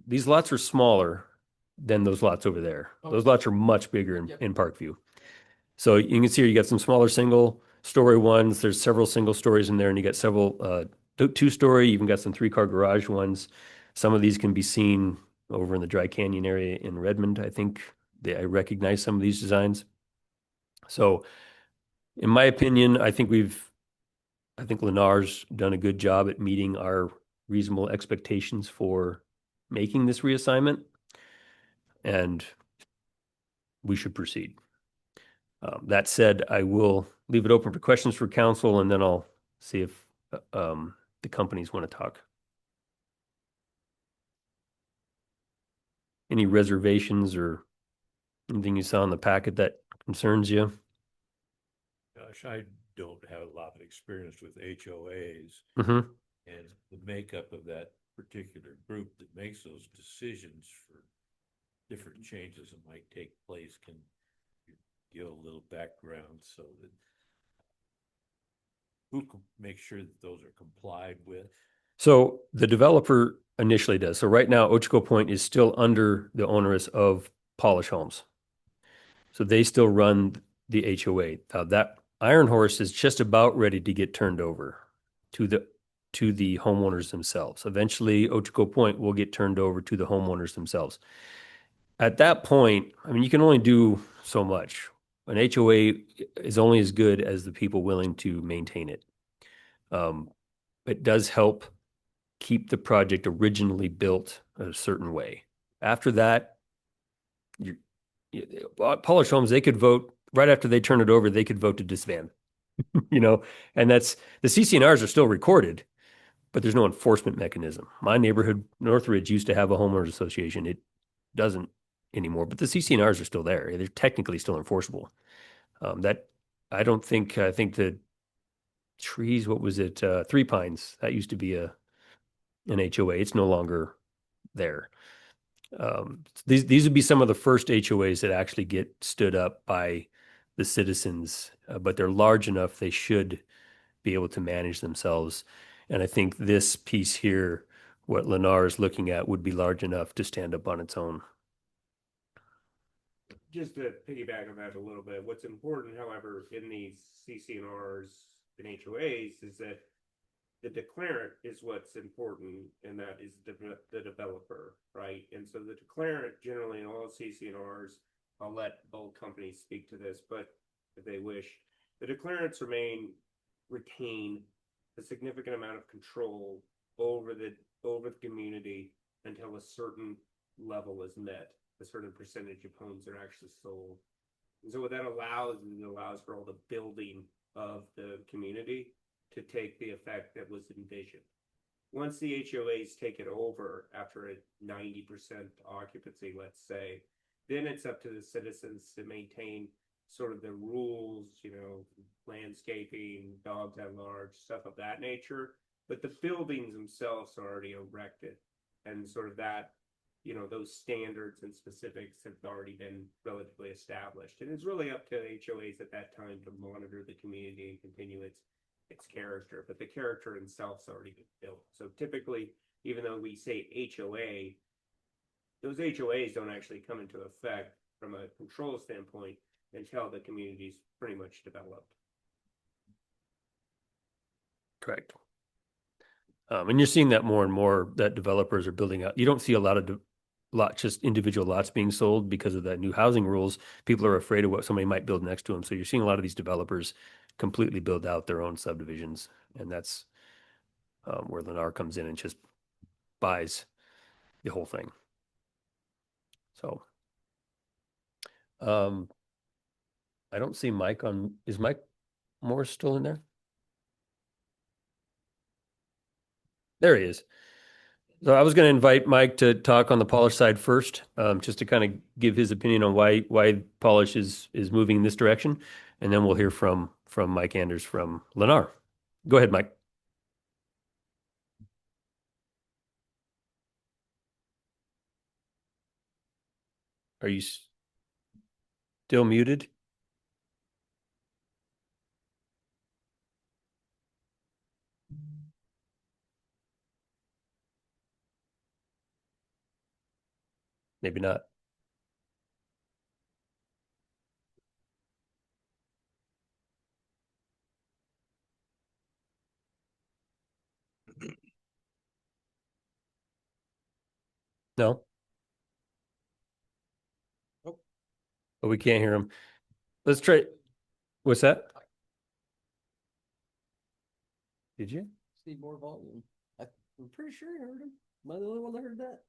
These lots are smaller than those lots over there. Those lots are much bigger in Parkview. So you can see here, you got some smaller single story ones. There's several single stories in there, and you got several 2-story, you even got some 3-car garage ones. Some of these can be seen over in the Dry Canyon area in Redmond. I think I recognize some of these designs. So in my opinion, I think Lennar's done a good job at meeting our reasonable expectations for making this reassignment, and we should proceed. That said, I will leave it open for questions for council, and then I'll see if the companies want to talk. Any reservations or anything you saw in the packet that concerns you? Gosh, I don't have a lot of experience with HOAs. Mm-hmm. And the makeup of that particular group that makes those decisions for different changes that might take place. Can you give a little background so that who can make sure that those are complied with? So the developer initially does. So right now, Ochico Point is still under the onerous of Polish Homes. So they still run the HOA. Now that Iron Horse is just about ready to get turned over to the homeowners themselves. Eventually, Ochico Point will get turned over to the homeowners themselves. At that point, I mean, you can only do so much. An HOA is only as good as the people willing to maintain it. It does help keep the project originally built a certain way. After that, Polish Homes, they could vote right after they turn it over, they could vote to disband, and that's the CCNRs are still recorded, but there's no enforcement mechanism. My neighborhood, Northridge, used to have a homeowners association. It doesn't anymore, but the CCNRs are still there. They're technically still enforceable. I think the trees, what was it? Three Pines, that used to be an HOA. It's no longer there. These would be some of the first HOAs that actually get stood up by the citizens, but they're large enough they should be able to manage themselves. And I think this piece here, what Lennar is looking at, would be large enough to stand up on its own. Just to piggyback on that a little bit, what's important, however, in these CCNRs and HOAs is that the declarant is what's important, and that is the developer, right? And so the declarant generally in all CCNRs, I'll let both companies speak to this, but if they wish, the declarants retain a significant amount of control over the community until a certain level is met, a certain percentage of homes are actually sold. And so what that allows is it allows for all the building of the community to take the effect that was envisioned. Once the HOAs take it over after a 90% occupancy, let's say, then it's up to the citizens to maintain sort of the rules, landscaping, dogs at large, stuff of that nature. but the buildings themselves are already erected. And sort of that, those standards and specifics have already been relatively established. And it's really up to HOAs at that time to monitor the community and continue its character, but the character itself's already been built. So typically, even though we say HOA, those HOAs don't actually come into effect from a control standpoint until the community's pretty much developed. Correct. And you're seeing that more and more, that developers are building out. You don't see a lot of just individual lots being sold because of that new housing rules. People are afraid of what somebody might build next to them. So you're seeing a lot of these developers completely build out their own subdivisions. And that's where Lennar comes in and just buys the whole thing. So I don't see Mike on. Is Mike Morris still in there? There he is. So I was going to invite Mike to talk on the polish side first, just to kind of give his opinion on why polish is moving in this direction, and then we'll hear from Mike Anders from Lennar. Go ahead, Mike. Are you still muted? Maybe not. No? Nope. But we can't hear him. Let's try. What's that? Did you? Need more volume. I'm pretty sure I heard him. Am I the only one that heard that?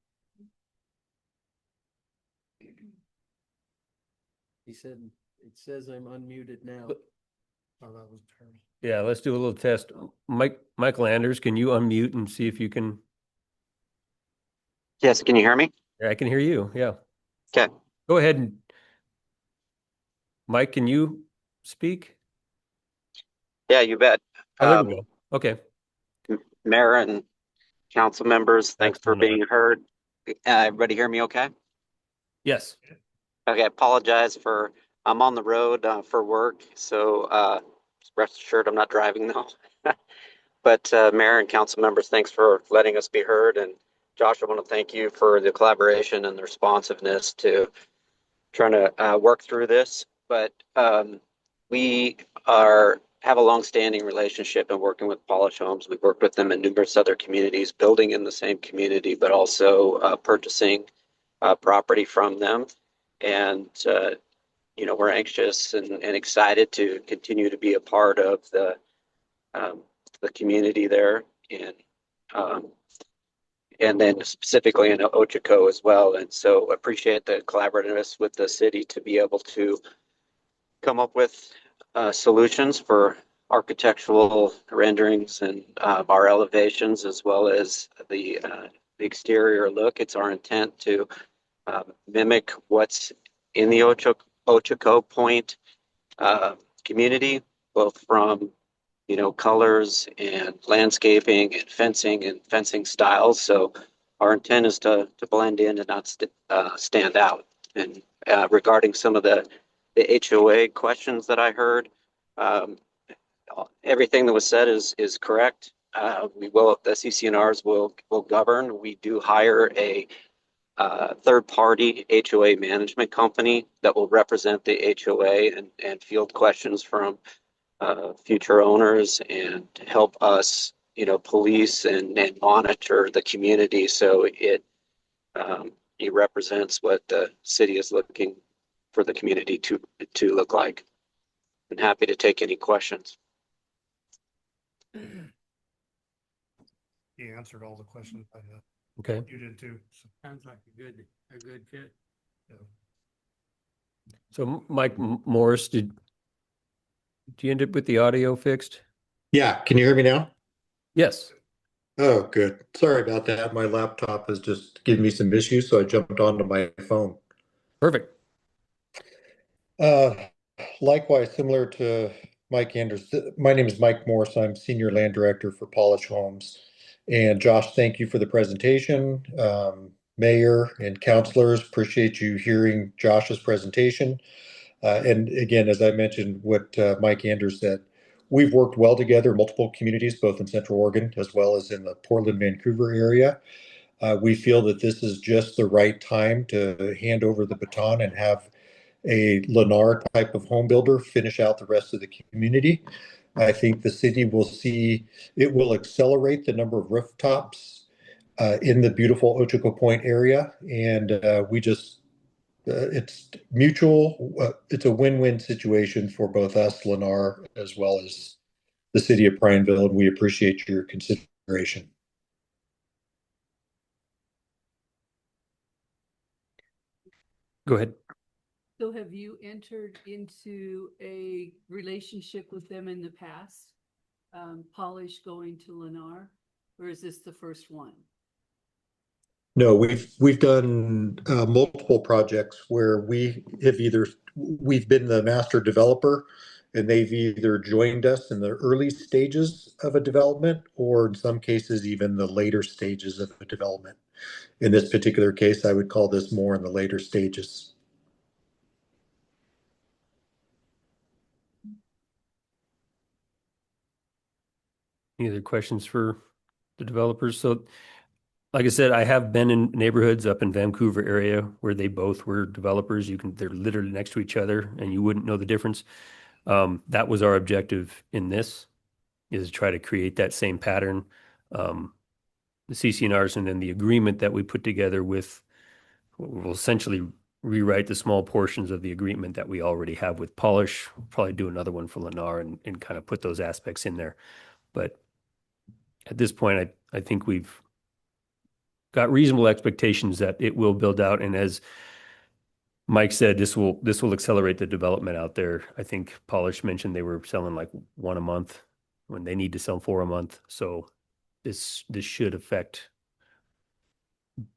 He said, it says I'm unmuted now. Oh, that was terrible. Yeah, let's do a little test. Michael Anders, can you unmute and see if you can? Yes, can you hear me? Yeah, I can hear you. Yeah. Okay. Go ahead and Mike, can you speak? Yeah, you bet. Oh, there we go. Okay. Mayor and council members, thanks for Excellent. being heard. Everybody hear me okay? Yes. Okay, I apologize I'm on the road for work, so rest assured I'm not driving though. But Mayor and council members, thanks for letting us be heard. And Josh, I want to thank you for the collaboration and the responsiveness to trying to work through this. But we have a long-standing relationship in working with Polish Homes. We've worked with them in numerous other communities, building in the same community, but also purchasing property from them. And we're anxious and excited to continue to be a part of the community there, and then specifically in Ochoco as well. And so appreciate the collaborativeness with the city to be able to come up with solutions for architectural renderings and our elevations, as well as the exterior look. It's our intent to mimic what's in the Ochoco Point community, both from colors and landscaping and fencing styles. So our intent is to blend in and not stand out. And regarding some of the HOA questions that I heard, everything that was said is correct. The CCNRs will govern. We do hire a third-party HOA management company that will represent the HOA and field questions from future owners and help us, police and monitor the community. So it represents what the city is looking for the community to look like. I'm happy to take any questions. He answered all the questions I had. Okay. You did too. So, Sounds like a good fit. yeah. So Mike Morris, did you end up with the audio fixed? Yeah, can you hear me now? Yes. Oh, good. Sorry about that. My laptop is just giving me some issues, so I jumped onto my phone. Perfect. Likewise, similar to Mike Anders. My name is Mike Morse. I'm Senior Land Director for Polish Homes. And Josh, thank you for the presentation. Mayor and councilors, appreciate you hearing Josh's presentation. And again, as I mentioned, what Mike Anders said, we've worked well together, multiple communities, both in Central Oregon as well as in the Portland, Vancouver area. We feel that this is just the right time to hand over the baton and have a Lennar type of home builder finish out the rest of the community. I think the city will see, it will accelerate the number of rooftops in the beautiful Ochoco Point area. And it's mutual, it's a win-win situation for both us, Lennar, as well as the city of Prineville, and we appreciate your consideration. Go ahead. So have you entered into a relationship with them in the past? Polish going to Lennar, or is this the first one? No, we've done multiple projects where we've been the master developer, and they've either joined us in the early stages of a development, or in some cases even the later stages of a development. In this particular case, I would call this more in the later stages. Any other questions for the developers? So like I said, I have been in neighborhoods up in Vancouver area where they both were developers. They're literally next to each other and you wouldn't know the difference. That was our objective in this, is to try to create that same pattern. The CCNRs and then the agreement that we put together with, we'll essentially rewrite the small portions of the agreement that we already have with Polish. We'll probably do another one for Lennar and kind of put those aspects in there. But at this point, I think we've got reasonable expectations that it will build out. And as Mike said, this will accelerate the development out there. I think Polish mentioned they were selling like one a month when they need to sell 4 a month. So this should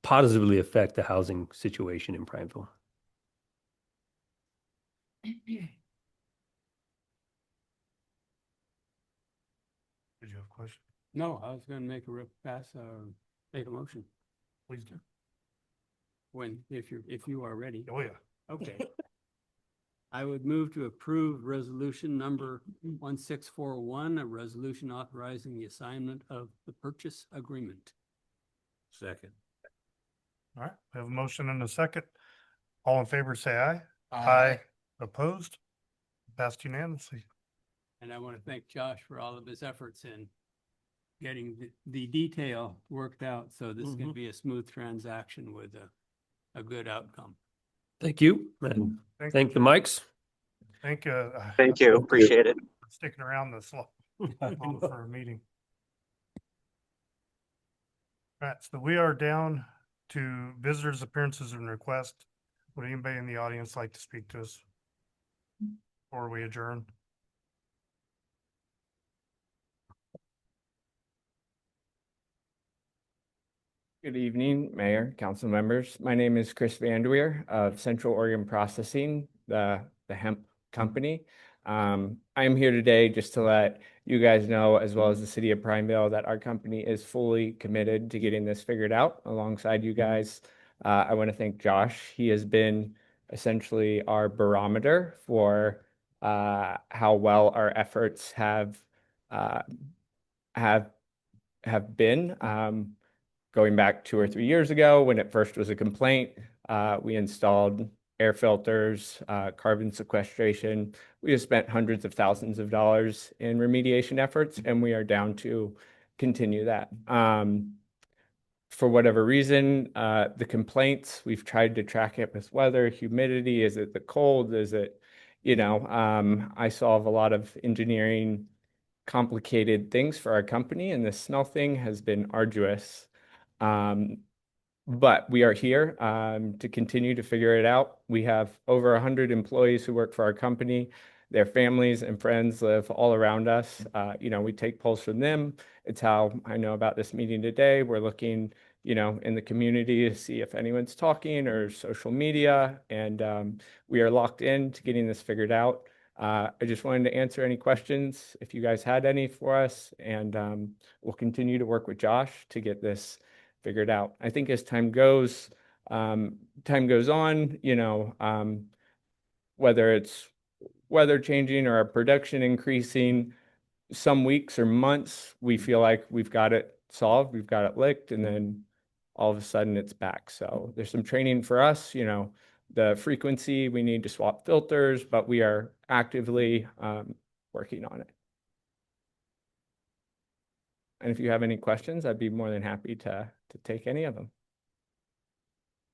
positively affect the housing situation in Prineville. Did you have a question? No, I was going to make a motion. Please do. If you are ready. Oh, yeah. Okay. I would move to approve resolution number 1641, a resolution authorizing the assignment of the purchase agreement. Second. All right, we have a motion and a second. All in favor, say aye. Aye. Opposed? Passed unanimously. And I want to thank Josh for all of his efforts in getting the detail worked out so this can be a smooth transaction with a good outcome. Thank you. And thank the Mikes. Thank you. Thank you. Appreciate it. Sticking around this long for a meeting. All right, so we are down to visitors' appearances and requests. Would anybody in the audience like to speak to us before we adjourn? Good evening, Mayor, council members. My name is Chris Vanderweer of Central Oregon Processing, the hemp company. I am here today just to let you guys know, as well as the city of Prineville, that our company is fully committed to getting this figured out alongside you guys. I want to thank Josh. He has been essentially our barometer for how well our efforts have been. Going back 2 or 3 years ago, when it first was a complaint, we installed air filters, carbon sequestration. We have spent hundreds of thousands of dollars in remediation efforts, and we are down to continue that. For whatever reason, the complaints, we've tried to track it with weather, humidity. Is it the cold? Is it, I solve a lot of engineering complicated things for our company, and the smell thing has been arduous. But we are here to continue to figure it out. We have over 100 employees who work for our company. Their families and friends live all around us. We take polls from them. It's how I know about this meeting today. We're looking, in the community to see if anyone's talking or social media. And we are locked in to getting this figured out. I just wanted to answer any questions if you guys had any for us, and we'll continue to work with Josh to get this figured out. I think as time goes on, whether it's weather changing or our production increasing, some weeks or months, we feel like we've got it solved, we've got it licked, and then all of a sudden it's back. So there's some training for us, the frequency, we need to swap filters, but we are actively working on it. And if you have any questions, I'd be more than happy to take any of them.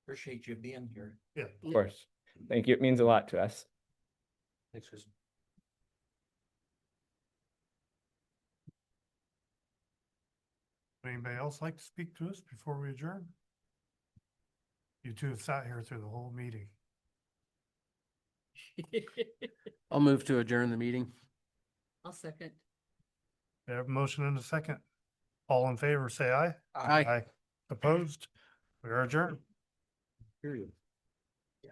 Appreciate you being here. Yeah. Of course. Thank you. It means a lot to us. Thanks, Chris. Anybody else like to speak to us before we adjourn? You two have sat here through the whole meeting. I'll move to adjourn the meeting. I'll second. We have a motion and a second. All in favor, say aye. Aye. Opposed? We are adjourned. Period. Yeah.